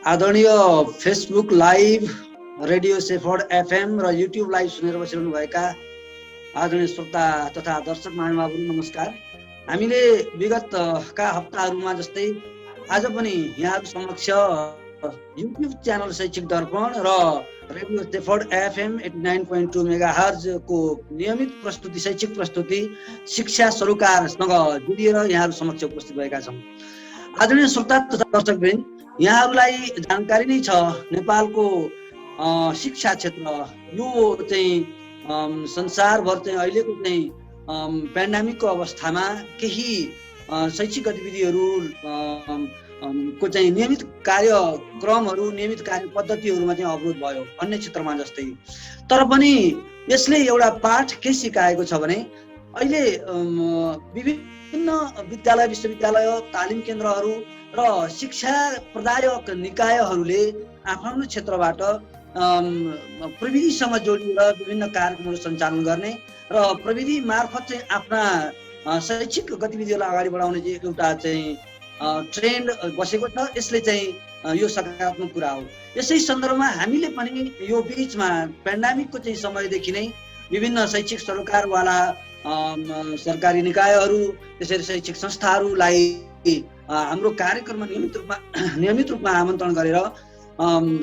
आदरणीय Facebook live, radio shepherd FM र YouTube live सुनेर बसिरहनुभएका आदरणीय श्रोता तथा दर्शक महानुभावहरू नमस्कार। हामीले विगतका हप्ताहरूमा जस्तै आज पनि यहाँहरू समक्ष युट्युब च्यानल शैक्षिक दर्पण र रेडियो सेफर्ड एफएम 89.2 मेगाहर्ज को नियमित प्रस्तुति, शैक्षिक प्रस्तुति शिक्षा सरोकारसँग जोडिएर यहाँहरू समक्ष उपस्थित भएका छौँ। आदरणीय श्रोता तथा दर्शकवृन्द, यहाँहरूलाई जानकारी नै छ नेपालको शिक्षा क्षेत्र यो चाहिँ संसारभर चाहिँ अहिलेको चाहिँ पेन्डेमिकको अवस्थामा केही शैक्षिक गतिविधिहरू को चाहिँ नियमित कार्यक्रमहरू, नियमित कार्य पद्धतिहरूमा चाहिँ अवरोध भयो अन्य क्षेत्रमा जस्तै। तर पनि यसले एउटा पाठ के सिकाएको छ भने अहिले विभिन्न विद्यालय, विश्वविद्यालय, तालिम केन्द्रहरू र शिक्षा प्रदायक निकायहरूले आफ्नो क्षेत्रबाट प्रविधिसँग जोडिएर विभिन्न कार्यक्रमहरू सञ्चालन गर्ने र प्रविधि मार्फत चाहिँ आफ्ना शैक्षिक गतिविधिहरूलाई अगाडि बढाउने चाहिँ एउटा चाहिँ ट्रेन्ड बसेको छ। यसले चाहिँ यो सकारात्मक कुरा हो। यसै सन्दर्भमा हामीले पनि यो बिचमा पेन्डेमिकको चाहिँ समयदेखि नै विभिन्न शैक्षिक सरोकारवाला सरकारी निकायहरू, त्यसरी शैक्षिक संस्थाहरूलाई हाम्रो कार्यक्रममा नियमित रूपमा आमन्त्रण गरेर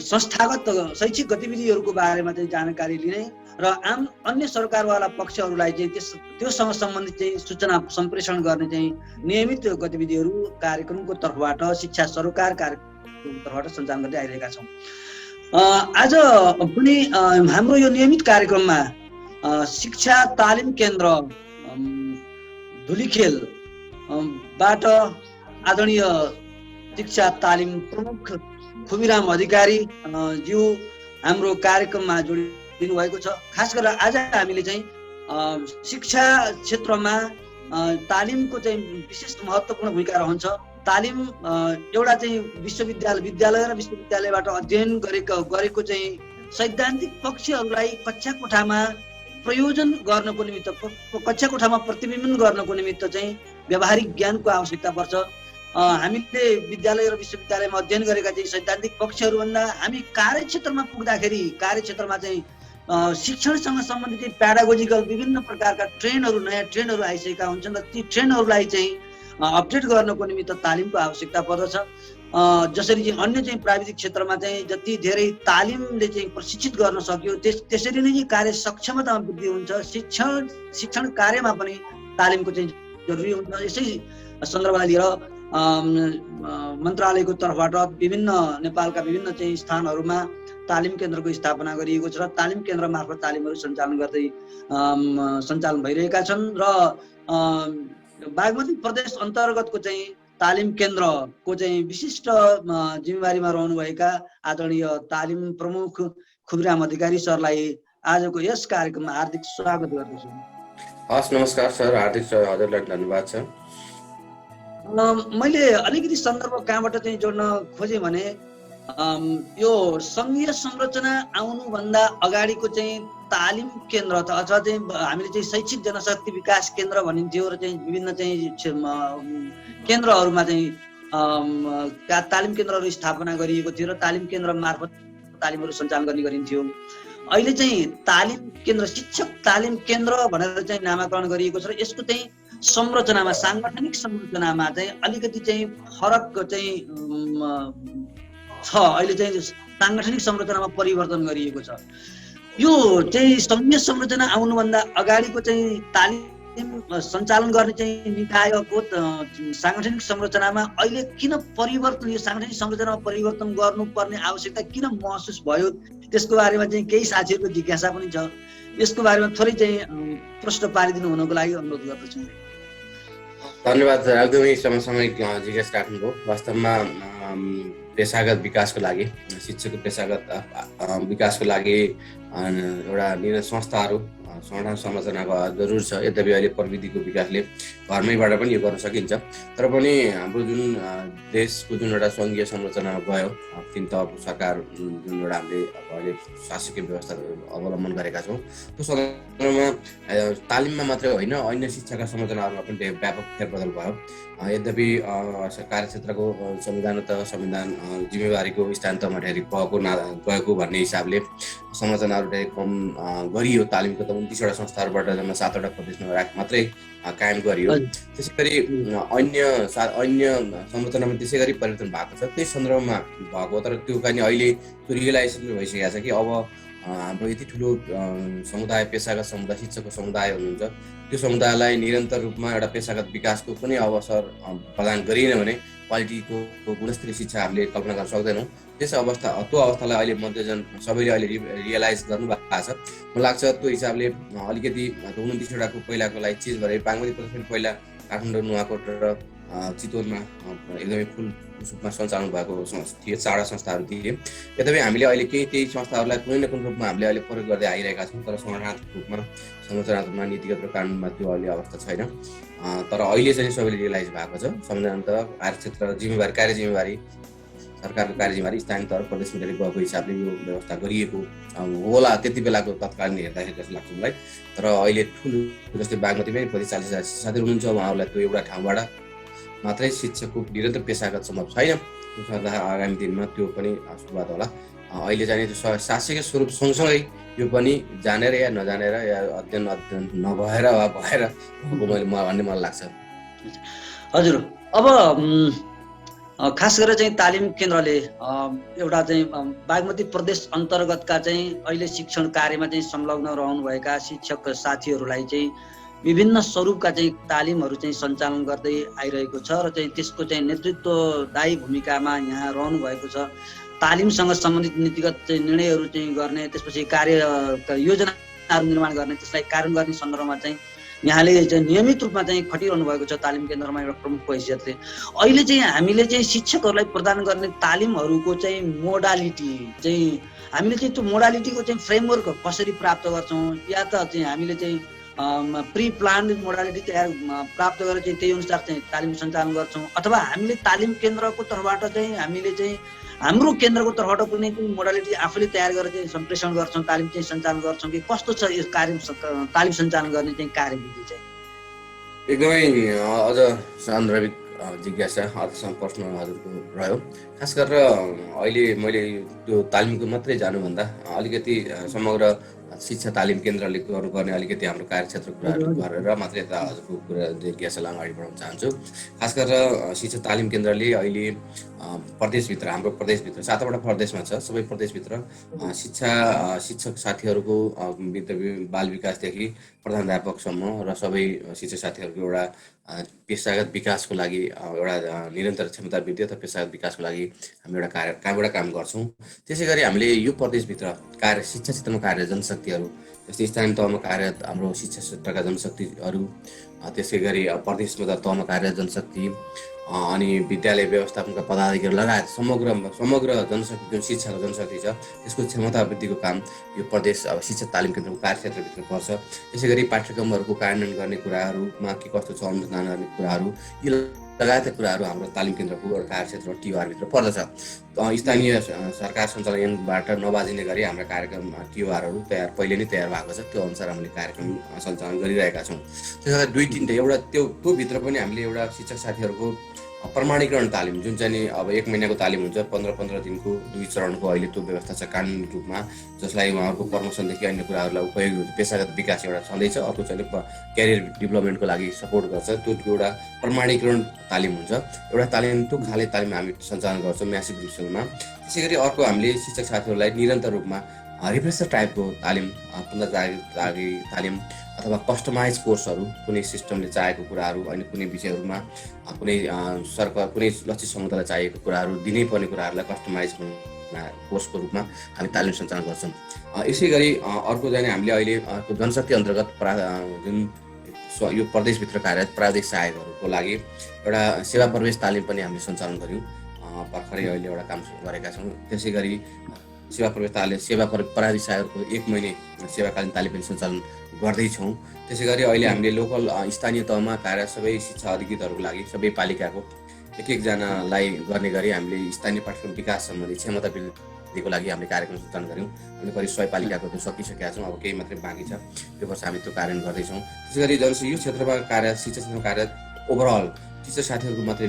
संस्थागत शैक्षिक गतिविधिहरूको बारेमा चाहिँ जानकारी लिने र आम अन्य सरकारवाला पक्षहरूलाई चाहिँ त्योसँग सम्बन्धित चाहिँ सूचना सम्प्रेषण गर्ने चाहिँ नियमित गतिविधिहरू कार्यक्रमको तर्फबाट, शिक्षा सरोकार कार्यक्रमको तर्फबाट सञ्चालन गर्दै आइरहेका छौँ। आज पनि हाम्रो यो नियमित कार्यक्रममा शिक्षा तालिम केन्द्र धुलीखेलबाट आदरणीय शिक्षा तालिम प्रमुख खुबीराम अधिकारी ज्यू हाम्रो कार्यक्रममा जोडिनु भएको छ। खास गरेर आज हामीले चाहिँ शिक्षा क्षेत्रमा तालिमको चाहिँ विशेष महत्त्वपूर्ण भूमिका रहन्छ। तालिम एउटा चाहिँ विद्यालय र विश्वविद्यालयबाट अध्ययन गरेको चाहिँ सैद्धान्तिक पक्षहरूलाई कक्षा कोठामा प्रयोजन गर्नको निमित्त, कक्षा कोठामा प्रतिबिम्बन गर्नको निमित्त चाहिँ व्यावहारिक ज्ञानको आवश्यकता पर्छ। हामीले विद्यालय र विश्वविद्यालयमा अध्ययन गरेका चाहिँ सैद्धान्तिक पक्षहरूभन्दा हामी कार्यक्षेत्रमा पुग्दाखेरि कार्यक्षेत्रमा चाहिँ शिक्षणसँग सम्बन्धित चाहिँ प्याडागोजिकल विभिन्न प्रकारका नयाँ ट्रेन्डहरू आइसकेका हुन्छन् र ती ट्रेन्डहरूलाई चाहिँ अपडेट गर्नको निमित्त तालिमको आवश्यकता पर्दछ। जसरी चाहिँ अन्य चाहिँ प्राविधिक क्षेत्रमा चाहिँ जति धेरै तालिमले चाहिँ प्रशिक्षित गर्न सक्यो त्यसरी नै कार्य सक्षमतामा वृद्धि हुन्छ। शिक्षण कार्यमा पनि तालिमको चाहिँ जरुरी हुन्छ। यसै सन्दर्भलाई लिएर मन्त्रालयको तर्फबाट नेपालका विभिन्न चाहिँ स्थानहरूमा तालिम केन्द्रको स्थापना गरिएको छ र तालिम केन्द्र मार्फत तालिमहरू सञ्चालन भइरहेका छन् र बागमती प्रदेश अन्तर्गतको चाहिँ तालिम केन्द्रको चाहिँ विशिष्ट जिम्मेवारीमा रहनुभएका आदरणीय तालिम प्रमुख खुबीराम अधिकारी सरलाई आजको यस कार्यक्रममा हार्दिक स्वागत गर्दछु। हस्, नमस्कार सर, हार्दिक हजुरलाई धन्यवाद छ। मैले अलिकति सन्दर्भ कहाँबाट चाहिँ जोड्न खोजेँ भने यो सङ्घीय संरचना आउनुभन्दा अगाडिको चाहिँ तालिम केन्द्र अथवा चाहिँ हामीले चाहिँ शैक्षिक जनशक्ति विकास केन्द्र भनिन्थ्यो र चाहिँ विभिन्न चाहिँ केन्द्रहरूमा चाहिँ तालिम केन्द्रहरू स्थापना गरिएको थियो र तालिम केन्द्र मार्फत तालिमहरू सञ्चालन गर्ने गरिन्थ्यो। अहिले चाहिँ तालिम केन्द्र, शिक्षक तालिम केन्द्र भनेर चाहिँ नामाकरण गरिएको छ र यसको चाहिँ संरचनामा, साङ्गठनिक संरचनामा चाहिँ अलिकति चाहिँ फरक चाहिँ छ। अहिले चाहिँ साङ्गठनिक संरचनामा परिवर्तन गरिएको छ। यो चाहिँ सङ्घीय संरचना आउनुभन्दा अगाडिको चाहिँ तालिम सञ्चालन गर्ने चाहिँ निकायको साङ्गठनिक संरचनामा अहिले किन परिवर्तन, यो साङ्गठनिक संरचनामा परिवर्तन गर्नुपर्ने आवश्यकता किन महसुस भयो, त्यसको बारेमा चाहिँ केही साथीहरूको जिज्ञासा पनि छ। यसको बारेमा थोरै चाहिँ प्रश्न पारिदिनु हुनको लागि अनुरोध गर्दछु। धन्यवाद। एकदमै समसामयिक जिज्ञासा राख्नुभयो। वास्तवमा पेसागत विकासको लागि, शिक्षकको पेसागत विकासको लागि एउटा संस्थाहरू समाधान संरचनाको जरुरी छ। यद्यपि अहिले प्रविधिको विकासले घरमैबाट पनि यो गर्न सकिन्छ। तर पनि हाम्रो जुन देशको जुन एउटा सङ्घीय संरचनामा गयो, 3 तहको सरकार जुन एउटा हामीले अहिले शासकीय व्यवस्था अवलम्बन गरेका छौँ, त्यो सन्दर्भमा तालिममा मात्रै होइन अन्य शिक्षाका संरचनाहरूमा पनि व्यापक फेरबदल भयो। यद्यपि कार्यक्षेत्रको संविधान जिम्मेवारीको स्थान तहमा ढेरी गएको भन्ने हिसाबले संरचनाहरू धेरै कम गरियो। तालिमको त 29वटा संस्थाहरूबाट जम्मा 7वटा प्रदेशमा मात्रै कायम गरियो। त्यसै गरी अन्य संरचनामा त्यसै गरी परिवर्तन भएको छ। त्यही सन्दर्भमा भएको, तर त्यो पनि अहिले त्यो रियलाइजेसन भइसकेको छ कि अब हाम्रो यति ठुलो समुदाय, पेसागत समुदाय, शिक्षकको समुदाय हुनुहुन्छ, त्यो समुदायलाई निरन्तर रूपमा एउटा पेसागत विकासको कुनै अवसर प्रदान गरिएन भने क्वालिटीको गुणस्तरीय शिक्षा हामीले कल्पना गर्न सक्दैनौँ। त्यो अवस्थालाई अहिले मध्यजन सबैले अहिले रियलाइज गर्नुभएको छ। मलाई लाग्छ त्यो हिसाबले अलिकति 29वटाको पहिलाको लागि चेन्ज भएर बागमती प्रदेश पनि पहिला काठमाडौँ, नुवाकोट र चितवनमा एकदमै फुल रूपमा सञ्चालन भएको थिए, 4वटा संस्थाहरू थिए। यद्यपि हामीले अहिले त्यही संस्थाहरूलाई कुनै न कुनै रूपमा हामीले अहिले प्रयोग गर्दै आइरहेका छौँ, तर संरचनात्मक रूपमा, संरचनात्मकमा, नीतिगत र कानुनमा त्यो अहिले अवस्था छैन। तर अहिले चाहिँ सबैले रियलाइज भएको छ। संविधानतः कार्यक्षेत्र कार्य जिम्मेवारी, सरकारको कार्य जिम्मेवारी स्थानीय तह, प्रदेश मिलेर गएको हिसाबले यो व्यवस्था गरिएको होला त्यति बेलाको तत्कालीन हेर्दाखेरि जस्तो लाग्छ मलाई। तर अहिले ठुलो जस्तै बागमतीमै 40-40 साथीहरू हुनुहुन्छ, उहाँहरूलाई त्यो एउटा ठाउँबाट मात्रै शिक्षकको निरन्तर पेसागत सम्भव छैन। आगामी दिनमा त्यो पनि सुरुवात होला। अहिले चाहिँ शासकीय स्वरूप सँगसँगै यो पनि जानेर या नजानेर या अध्ययन नभएर वा भएर भन्ने मलाई लाग्छ। हजुर, अब खास गरेर चाहिँ तालिम केन्द्रले एउटा चाहिँ बागमती प्रदेश अन्तर्गतका चाहिँ अहिले शिक्षण कार्यमा चाहिँ संलग्न रहनुभएका शिक्षक साथीहरूलाई चाहिँ विभिन्न स्वरूपका चाहिँ तालिमहरू चाहिँ सञ्चालन गर्दै आइरहेको छ र चाहिँ त्यसको चाहिँ नेतृत्वदायी भूमिकामा यहाँ रहनु भएको छ। तालिमसँग सम्बन्धित नीतिगत चाहिँ निर्णयहरू चाहिँ गर्ने, त्यसपछि कार्य योजनाहरू निर्माण गर्ने, त्यसलाई कार्यान्वयन गर्ने सन्दर्भमा चाहिँ यहाँले चाहिँ नियमित रूपमा चाहिँ खटिरहनु भएको छ तालिम केन्द्रमा एउटा प्रमुख हैसियतले। अहिले चाहिँ हामीले चाहिँ शिक्षकहरूलाई प्रदान गर्ने तालिमहरूको चाहिँ मोडालिटी चाहिँ हामीले चाहिँ त्यो मोडालिटीको चाहिँ फ्रेमवर्क कसरी प्राप्त गर्छौँ, या त चाहिँ हामीले चाहिँ प्री प्लान मोडालिटी तयार प्राप्त गरेर चाहिँ त्यही अनुसार चाहिँ तालिम सञ्चालन गर्छौँ, अथवा हामीले तालिम केन्द्रको तर्फबाट चाहिँ हामीले चाहिँ हाम्रो केन्द्रको तर्फबाट कुनै पनि मोडालिटी आफूले तयार गरेर चाहिँ सम्प्रेषण गर्छौँ, तालिम चाहिँ सञ्चालन गर्छौँ कि कस्तो छ यो तालिम सञ्चालन गर्ने चाहिँ कार्यविधि चाहिँ? एकदमै अझ सान्दर्भिक जिज्ञासा अझसम्म प्रश्न हजुरको रह्यो। खास गरेर अहिले मैले त्यो तालिमको मात्रै जानुभन्दा अलिकति समग्र शिक्षा तालिम केन्द्रले गर्नुपर्ने अलिकति हाम्रो कार्यक्षेत्र कुराहरू गरेर मात्रै यता हजुरको कुरा जिज्ञासालाई अगाडि बढाउन चाहन्छु। खास गरेर शिक्षा तालिम केन्द्रले अहिले प्रदेशभित्र, हाम्रो प्रदेशभित्र 7वटा प्रदेशमा छ, सबै प्रदेशभित्र शिक्षक साथीहरूको बाल विकासदेखि प्रधानाध्यापकसम्म र सबै शिक्षक साथीहरूको एउटा पेसागत विकासको लागि एउटा निरन्तर क्षमता वृद्धि अथवा पेसागत विकासको लागि हामी एउटा काम गर्छौँ। त्यसै गरी हामीले यो प्रदेशभित्र शिक्षा क्षेत्रमा कार्यरत जनशक्तिहरू, जस्तै स्थानीय तहमा कार्यरत हाम्रो शिक्षा क्षेत्रका जनशक्तिहरू, त्यसै गरी प्रदेश तहमा कार्यरत जनशक्ति, अनि विद्यालय व्यवस्थापनका पदाधिकारी लगायत समग्र जनशक्ति जुन शिक्षाको जनशक्ति छ त्यसको क्षमता वृद्धिको काम यो प्रदेश शिक्षा तालिम केन्द्रको कार्यक्षेत्रभित्र पर्छ। त्यसै गरी पाठ्यक्रमहरूको कार्यान्वयन गर्ने कुराहरूमा के कस्तो छ अनुसन्धान गर्ने कुराहरू, यी लगायतका कुराहरू हाम्रो तालिम केन्द्रको कार्यक्षेत्र टिओआरभित्र पर्दछ। स्थानीय सरकार सञ्चालनबाट नबाजिने गरी हाम्रा कार्यक्रम टिओआरहरू पहिले नै तयार भएको छ, त्यो अनुसार हामीले कार्यक्रम सञ्चालन गरिरहेका छौँ। त्यसमा 2-3 एउटा त्यो भित्र पनि हामीले एउटा शिक्षक साथीहरूको प्रमाणीकरण तालिम जुन चाहिँ नि अब 1 महिनाको तालिम हुन्छ, 15-15 दिनको 2 चरणको अहिले त्यो व्यवस्था छ कानुनी रूपमा, जसलाई उहाँहरूको प्रमोसनदेखि अन्य कुराहरूलाई उपयोगी हुन्छ। पेसागत विकास एउटा छँदैछ, अर्को चाहिँ क्यारियर डेभलपमेन्टको लागि सपोर्ट गर्छ, त्यो एउटा प्रमाणीकरण तालिम हुन्छ। एउटा तालिम त्यो खाले तालिम हामी सञ्चालन गर्छौँ म्यासिभ स्केलमा। त्यसै गरी अर्को हामीले शिक्षक साथीहरूलाई निरन्तर रूपमा रिफ्रेसर टाइपको तालिम, पुनर्जागृति तालिम अथवा कस्टमाइज कोर्सहरू, कुनै सिस्टमले चाहेको कुराहरू, अनि कुनै विषयहरूमा कुनै कुनै लक्षित समुदायलाई चाहिएको कुराहरू, दिनै पर्ने कुराहरूलाई कस्टमाइज कोर्सको रूपमा हामी तालिम सञ्चालन गर्छौँ। यसै गरी अर्को चाहिँ हामीले अहिले जनशक्ति अन्तर्गत जुन यो प्रदेशभित्र कार्यरत प्राविधिक सहायकहरूको लागि एउटा सेवा प्रवेश तालिम पनि हामीले सञ्चालन गऱ्यौँ, भर्खरै अहिले एउटा काम गरेका छौँ। त्यसै गरी सेवा प्रवेशताले सेवा प्रहरी सहायकको 1 महिने सेवाकालीन तालिम पनि सञ्चालन गर्दैछौँ। त्यसै गरी अहिले हामीले लोकल स्थानीय तहमा कार्य सबै शिक्षा अधिकृतहरूको लागि सबै पालिकाको एकजनालाई गर्ने गरी हामीले स्थानीय पाठ्यक्रम विकास सम्बन्धी क्षमता वृद्धिको लागि हामीले कार्यक्रम सञ्चालन गऱ्यौँ। हामीले करिब 100 पालिकाको त्यो सकिसकेका छौँ, अब केही मात्रै बाँकी छ। यो वर्ष हामी त्यो कार्यान्वयन गर्दैछौँ। त्यसै गरी यो क्षेत्रमा शिक्षा क्षेत्रमा कार्य ओभरअल टिचर साथीहरूको मात्रै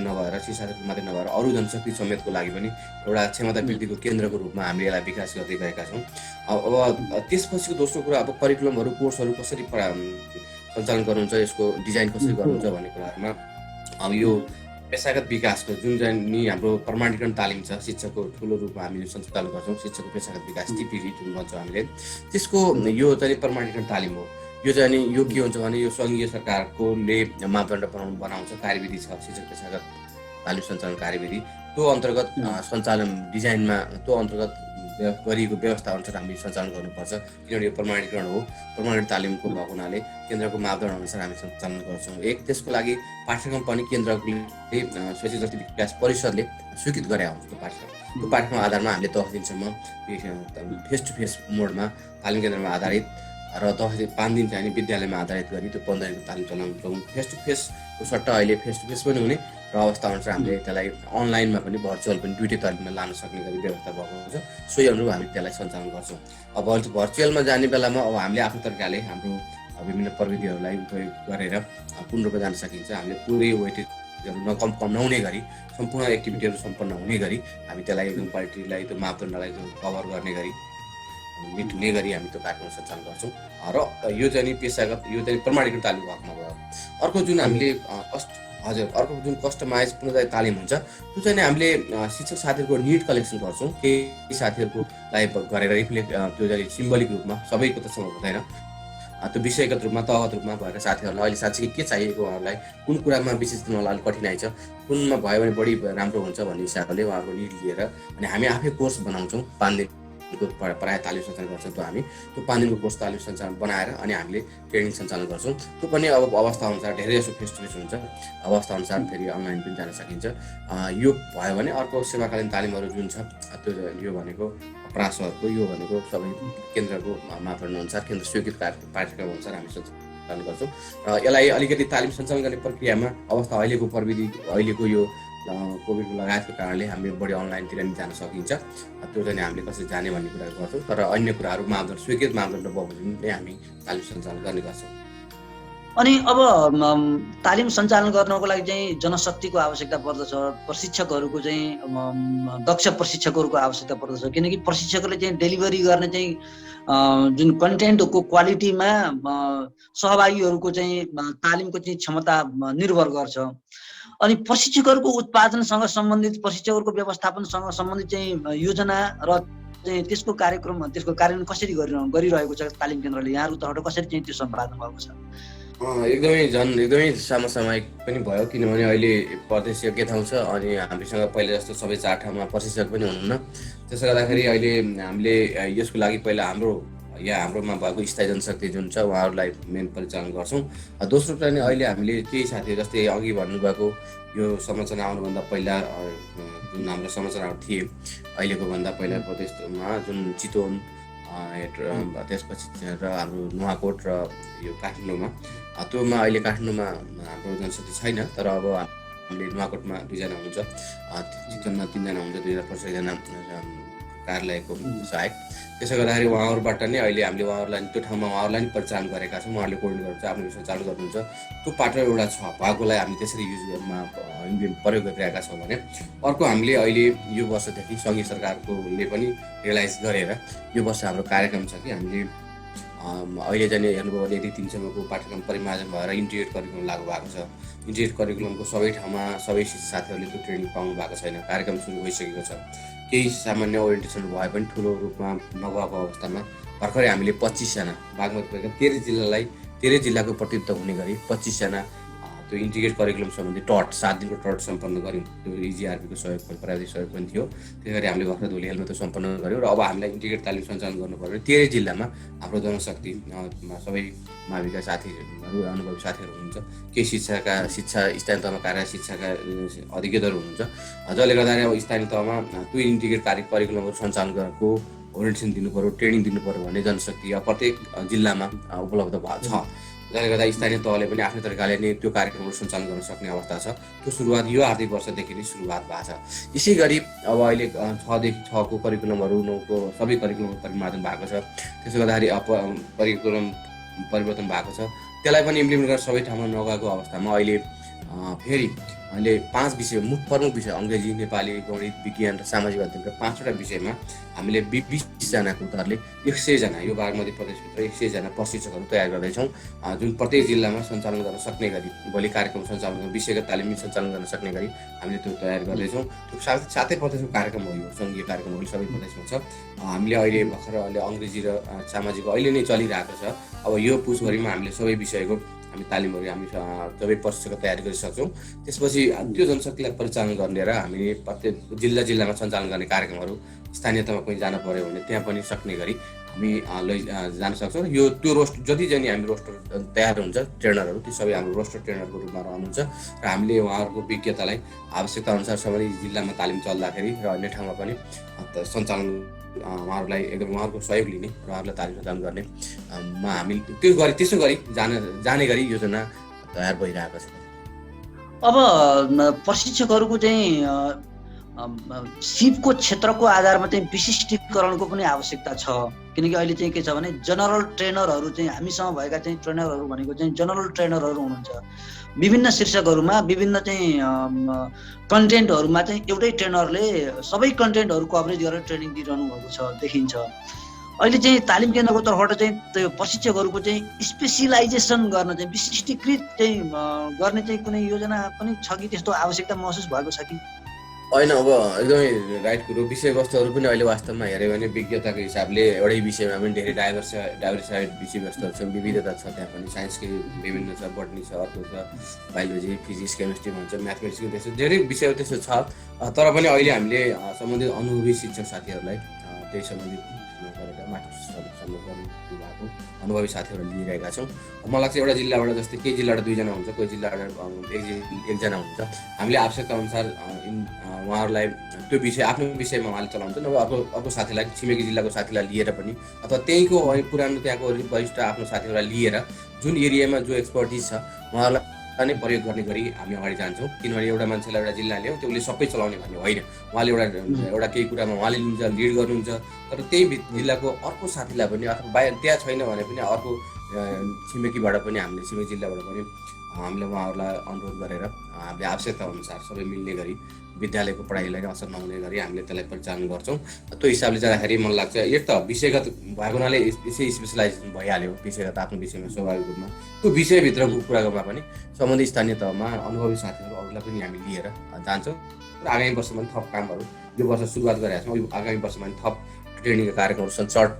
नभएर अरू जनशक्ति समेतको लागि पनि एउटा क्षमता वृद्धिको केन्द्रको रूपमा हामीले यसलाई विकास गर्दै गएका छौँ। अब त्यसपछिको दोस्रो कुरा, अब करिकुलमहरू कोर्सहरू कसरी सञ्चालन गर्नुहुन्छ, यसको डिजाइन कसरी गर्नुहुन्छ भन्ने कुराहरूमा अब यो पेसागत विकासको जुन चाहिँ हाम्रो प्रमाणीकरण तालिम छ, शिक्षकको ठुलो रूपमा हामीले सञ्चालन गर्छौँ। शिक्षकको पेसागत विकास टिपिडी जुन भन्छौँ हामीले, त्यसको यो चाहिँ प्रमाणीकरण तालिम हो। यो चाहिँ यो के हुन्छ भने यो सङ्घीय सरकारकोले मापदण्ड बनाउँछ, कार्यविधि छ शिक्षक पेसागत तालिम सञ्चालन कार्यविधि। त्यो अन्तर्गत सञ्चालन डिजाइनमा त्यो अन्तर्गत गरिएको व्यवस्था अनुसार हामीले सञ्चालन गर्नुपर्छ, किनभने यो प्रमाणीकरण हो। प्रमाणीकरण तालिमको भएको हुनाले केन्द्रको मापदण्ड अनुसार हामी सञ्चालन गर्छौँ। त्यसको लागि पाठ्यक्रम पनि केन्द्रले शैक्षिक शक्ति विकास परिषदले स्वीकृत गरे हुन्छ। त्यो पाठ्यक्रम आधारमा हामीले 10 दिनसम्म फेस टु फेस मोडमा तालिम केन्द्रमा आधारित र 5 दिन चाहिँ विद्यालयमा आधारित गरी त्यो 15 दिनको तालिम चलाउँछौँ। फेस टु फेसको सट्टा अहिले फेस टु फेस पनि हुने र अवस्था अनुसार हामीले त्यसलाई अनलाइनमा पनि भर्चुअल पनि दुइटै तालिममा लान सक्ने गरी व्यवस्था भएको हुन्छ। सोही अनुरूप हामी त्यसलाई सञ्चालन गर्छौँ। अब भर्चुअलमा जाने बेलामा अब हामीले आफ्नो तरिकाले हाम्रो विभिन्न प्रविधिहरूलाई उपयोग गरेर पूर्ण रूपमा जान सकिन्छ। हामीले पुरै वेटेजहरू कम नहुने गरी सम्पूर्ण एक्टिभिटीहरू सम्पन्न हुने गरी हामी त्यसलाई एकदम क्वालिटीलाई त्यो मापदण्डलाई कभर गर्ने गरी मिट हुने गरी हामी त्यो कार्यक्रम सञ्चालन गर्छौँ। र यो चाहिँ पेसागत यो चाहिँ प्रमाणीकरण तालिम भागमा भयो। अर्को जुन हामीले अर्को जुन कस्टमाइज पूर्णतया तालिम हुन्छ, त्यो चाहिँ हामीले शिक्षक साथीहरूको निड कलेक्सन गर्छौँ। केही साथीहरूलाई गरेर रिफ्लेक्ट त्यो चाहिँ सिम्बलिक रूपमा, सबैको त सम्भव हुँदैन, त्यो विषयगत रूपमा तहगत रूपमा भएका साथीहरूलाई अहिले साँच्चै के चाहिएको, उहाँहरूलाई कुन कुरामा विशेष उहाँलाई अलिक कठिनाइ छ, कुनमा भयो भने बढी राम्रो हुन्छ भन्ने हिसाबले उहाँहरूको निड लिएर अनि हामी आफै कोर्स बनाउँछौँ। 5 दिनको प्रायः तालिम सञ्चालन गर्छौँ। त्यो 5 दिनको कोर्स तालिम सञ्चालन बनाएर अनि हामीले ट्रेनिङ सञ्चालन गर्छौँ। त्यो पनि अब अवस्था अनुसार धेरै जसो फेस टु फेस हुन्छ, अवस्था अनुसार फेरि अनलाइन पनि जान सकिन्छ। यो भयो भने अर्को सेवाकालीन तालिमहरू जुन छ, त्यो यो भनेको प्रासहरूको यो भनेको सबै केन्द्रको मापदण्ड अनुसार केन्द्र स्वीकृत पाठ्यक्रम अनुसार हामी सञ्चालन गर्छौँ। र यसलाई अलिकति तालिम सञ्चालन गर्ने प्रक्रियामा अवस्था अहिलेको प्रविधि अहिलेको यो कोभिडको लगायतको कारणले हामीले बढी अनलाइनतिर नि जान सकिन्छ। त्यो चाहिँ हामीले कसरी जाने भन्ने कुरा गर्छौँ। तर अन्य कुराहरू मापदण्ड स्वीकृत मापदण्ड बमोजिम नै हामी तालिम सञ्चालन गर्ने गर्छौँ। अनि अब तालिम सञ्चालन गर्नको लागि चाहिँ जनशक्तिको आवश्यकता पर्दछ, प्रशिक्षकहरूको चाहिँ दक्ष प्रशिक्षकहरूको आवश्यकता पर्दछ, किनकि प्रशिक्षकले चाहिँ डेलिभरी गर्ने चाहिँ जुन कन्टेन्टको क्वालिटीमा सहभागीहरूको चाहिँ तालिमको चाहिँ क्षमता निर्भर गर्छ। अनि प्रशिक्षकहरूको उत्पादनसँग सम्बन्धित, प्रशिक्षकहरूको व्यवस्थापनसँग सम्बन्धित चाहिँ योजना र चाहिँ त्यसको कार्यान्वयन कसरी गरिरहेको छ तालिम केन्द्रले, यहाँहरूको तर्फबाट कसरी चाहिँ त्यो सम्पादन भएको छ? एकदमै समसामयिक पनि भयो, किनभने अहिले प्रदेशीय के ठाउँ छ अनि हामीसँग पहिले जस्तो सबै 4 ठाउँमा प्रशिक्षक पनि हुनुहुन्न। त्यसले गर्दाखेरि अहिले हामीले यसको लागि पहिला हाम्रोमा भएको स्थायी जनशक्ति जुन छ उहाँहरूलाई मेन परिचालन गर्छौँ। दोस्रो चाहिँ अहिले हामीले केही साथीहरू जस्तै अघि भन्नुभएको यो संरचना आउनुभन्दा पहिला जुन हाम्रो संरचनाहरू थिए अहिलेको भन्दा पहिला प्रदेशमा जुन चितवन त्यसपछि र हाम्रो नुवाकोट र यो काठमाडौँमा, त्योमा अहिले काठमाडौँमा हाम्रो जनशक्ति छैन। तर अब हामीले नुवाकोटमा 2 जना हुनुहुन्छ, चितवनमा 3 जना हुनुहुन्छ, 2065 जना कार्यालयको सहायक। त्यसो गर्दाखेरि उहाँहरूबाट नै अहिले हामीले उहाँहरूलाई त्यो ठाउँमा उहाँहरूलाई पनि परिचालन गरेका छौँ। उहाँहरूले कोर्डिनेट गर्नुहुन्छ, आफ्नो विषय चालु गर्नुहुन्छ। त्यो पाटो एउटा छ भएकोलाई हामी त्यसरी युजमा प्रयोग गरिरहेका छौँ भने अर्को हामीले अहिले यो वर्षदेखि सङ्घीय सरकारकोले पनि रियलाइज गरेर यो वर्ष हाम्रो कार्यक्रम छ कि हामीले अहिले चाहिँ हेर्नुभयो भने यदि 3 सम्मको पाठ्यक्रम परिमार्जन भएर इन्टिग्रेट करिकुलम लागू भएको छ। इन्टिग्रेट करिकुलमको सबै ठाउँमा सबै साथीहरूले त्यो ट्रेनिङ पाउनु भएको छैन। कार्यक्रम सुरु भइसकेको छ। केही सामान्य ओरिएन्टेसन भए पनि ठुलो रूपमा नभएको अवस्थामा भर्खरै हामीले 25 जना बागमतीका 13 जिल्लाको प्रतिनिधित्व हुने गरी 25 जना त्यो इन्टिग्रेट करिकुलम सम्बन्धी 7 दिनको टट सम्पन्न गऱ्यौँ। त्यो इजिआरपीको सहयोग पनि प्राविधिक सहयोग पनि थियो। त्यही गरी हामीले भर्खर धुलिहालमा त्यो सम्पन्न गऱ्यौँ र अब हामीलाई इन्टिग्रेट तालिम सञ्चालन गर्नुपर्यो। 13 जिल्लामा हाम्रो जनशक्ति सबै माविका साथीहरू अनुभवी साथीहरू हुनुहुन्छ। केही शिक्षा स्थानीय तहमा कार्य शिक्षाका अधिकृतहरू हुनुहुन्छ, जसले गर्दाखेरि अब स्थानीय तहमा त्यो इन्टिग्रेट करिकुलमहरू सञ्चालन गरेको ओरिएन्टेसन दिनु पर्यो, ट्रेनिङ दिनु पर्यो भन्ने जनशक्ति प्रत्येक जिल्लामा उपलब्ध भएको छ। जसले गर्दा स्थानीय तहले पनि आफ्नो तरिकाले नै त्यो कार्यक्रमहरू सञ्चालन गर्न सक्ने अवस्था छ। त्यो सुरुवात यो आर्थिक वर्षदेखि नै सुरुवात भएको छ। यसै गरी अब अहिले 6देखि 6को करिकुलमहरू 9को सबै करिकुलम परिमार्जन भएको छ। त्यसो गर्दाखेरि करिकुलम परिवर्तन भएको छ। त्यसलाई पनि इम्प्लिमेन्ट गरेर सबै ठाउँमा नगएको अवस्थामा अहिले फेरि अहिले 5 विषय प्रमुख विषय अङ्ग्रेजी, नेपाली, गणित, विज्ञान र सामाजिक अध्ययनका 5वटा विषयमा हामीले 20जनाको दरले 100जना यो बागमती प्रदेशभित्र 100जना प्रशिक्षकहरू तयार गर्दैछौँ, जुन प्रत्येक जिल्लामा सञ्चालन गर्न सक्ने गरी भोलि कार्यक्रम सञ्चालन गर्न विषयगत तालिम सञ्चालन गर्न सक्ने गरी हामीले त्यो तयार गर्दैछौँ। त्यो सातै प्रदेशको कार्यक्रम हो, यो सङ्घीय कार्यक्रम सबै प्रदेशमा छ। हामीले अहिले भर्खर अहिले अङ्ग्रेजी र सामाजिक अहिले नै चलिरहेको छ। अब यो पुसभरिमा हामीले सबै विषयको हामी तालिमहरू हामी सबै प्रशिक्षक तयारी गरिसक्छौँ। त्यसपछि त्यो जनशक्तिलाई परिचालन गर्ने र हामीले प्रत्येक जिल्लामा सञ्चालन गर्ने कार्यक्रमहरू स्थानीय तहमा पनि जान पर्यो भने त्यहाँ पनि सक्ने गरी हामी जान सक्छौँ। यो त्यो जति चाहिँ हामी रोस्टर तयार हुन्छ ट्रेनरहरू ती सबै हाम्रो रोस्टर ट्रेनरको रूपमा रहनुहुन्छ र हामीले उहाँहरूको विज्ञतालाई आवश्यकता अनुसार सबै जिल्लामा तालिम चल्दाखेरि र अन्य ठाउँमा पनि सञ्चालन उहाँहरूलाई एकदम उहाँहरूको सहयोग लिने र उहाँहरूलाई तालिम सञ्चालन गर्ने हामी त्यसो गरी जाने गरी योजना तयार भइरहेको छ। अब प्रशिक्षकहरूको चाहिँ सिपको क्षेत्रको आधारमा चाहिँ विशिष्टीकरणको पनि आवश्यकता छ, किनकि अहिले चाहिँ के छ भने जनरल ट्रेनरहरू चाहिँ हामीसँग भएका चाहिँ ट्रेनरहरू भनेको चाहिँ जनरल ट्रेनरहरू हुनुहुन्छ। विभिन्न शीर्षकहरूमा विभिन्न चाहिँ कन्टेन्टहरूमा चाहिँ एउटै ट्रेनरले सबै कन्टेन्टहरू कभरेज गरेर ट्रेनिङ दिइरहनु भएको छ देखिन्छ। अहिले चाहिँ तालिम केन्द्रको तर्फबाट चाहिँ त्यो प्रशिक्षकहरूको चाहिँ स्पेसिलाइजेसन गर्न चाहिँ विशिष्टीकृत चाहिँ गर्ने चाहिँ कुनै योजना पनि छ कि त्यस्तो आवश्यकता महसुस भएको छ कि? होइन, अब एकदमै राइट कुरो। विषयवस्तुहरू पनि अहिले वास्तवमा हेऱ्यो भने विज्ञताको हिसाबले एउटै विषयमा पनि धेरै डाइभर्सिफाइड विषयवस्तुहरू छन्, विविधता छ। त्यहाँ पनि साइन्सकै विभिन्न छ, बोटनी छ, अर्को छ बायोलोजी, फिजिक्स, केमिस्ट्री भन्छ, म्याथमेटिक्स त्यस्तो धेरै विषयहरू त्यस्तो छ। तर पनि अहिले हामीले सम्बन्धित अनुभवी शिक्षक साथीहरूलाई त्यही सम्बन्धित गरेर मास्टर्ससम्म गर्नु भएको अनुभवी साथीहरू लिइरहेका छौँ। मलाई लाग्छ एउटा जिल्लाबाट जस्तै केही जिल्लाबाट 2जना हुन्छ, कोही जिल्लाबाट 1जना हुन्छ। हामीले आवश्यकता अनुसार उहाँहरूलाई त्यो विषय आफ्नो विषयमा उहाँले चलाउँछ, नभए अर्को साथीलाई छिमेकी जिल्लाको साथीलाई लिएर पनि अथवा त्यहीँको पुरानो त्यहाँको वरिष्ठ आफ्नो साथीहरूलाई लिएर जुन एरियामा जो एक्सपर्टिज छ उहाँहरूलाई नै प्रयोग गर्ने गरी हामी अगाडि जान्छौँ। किनभने एउटा मान्छेलाई एउटा जिल्ला ल्याउँ त्यो उसले सबै चलाउने भन्ने होइन। उहाँले एउटा केही कुरामा उहाँले लिन्छ, लिड गर्नुहुन्छ, तर त्यही जिल्लाको अर्को साथीलाई पनि अथवा बाहिर त्यहाँ छैन भने पनि अर्को छिमेकीबाट पनि हामीले छिमेकी जिल्लाबाट पनि हामीले उहाँहरूलाई अनुरोध गरेर हामीले आवश्यकता अनुसार सबै मिल्ने गरी विद्यालयको पढाइलाई असर नहुने गरी हामीले त्यसलाई परिचालन गर्छौँ। त्यो हिसाबले जाँदाखेरि मलाई लाग्छ एक त विषयगत भएको हुनाले यसै स्पेसलाइजेसन भइहाल्यो, विषयगत आफ्नो विषयमा स्वाभाविक रूपमा त्यो विषयभित्रको कुरामा पनि सम्बन्धित स्थानीय तहमा अनुभवी साथीहरू अरूलाई पनि हामी लिएर जान्छौँ र आगामी वर्षमा थप कामहरू यो वर्ष सुरुवात गरेका छौँ। आगामी वर्षमा थप ट्रेनिङका कार्यक्रमहरू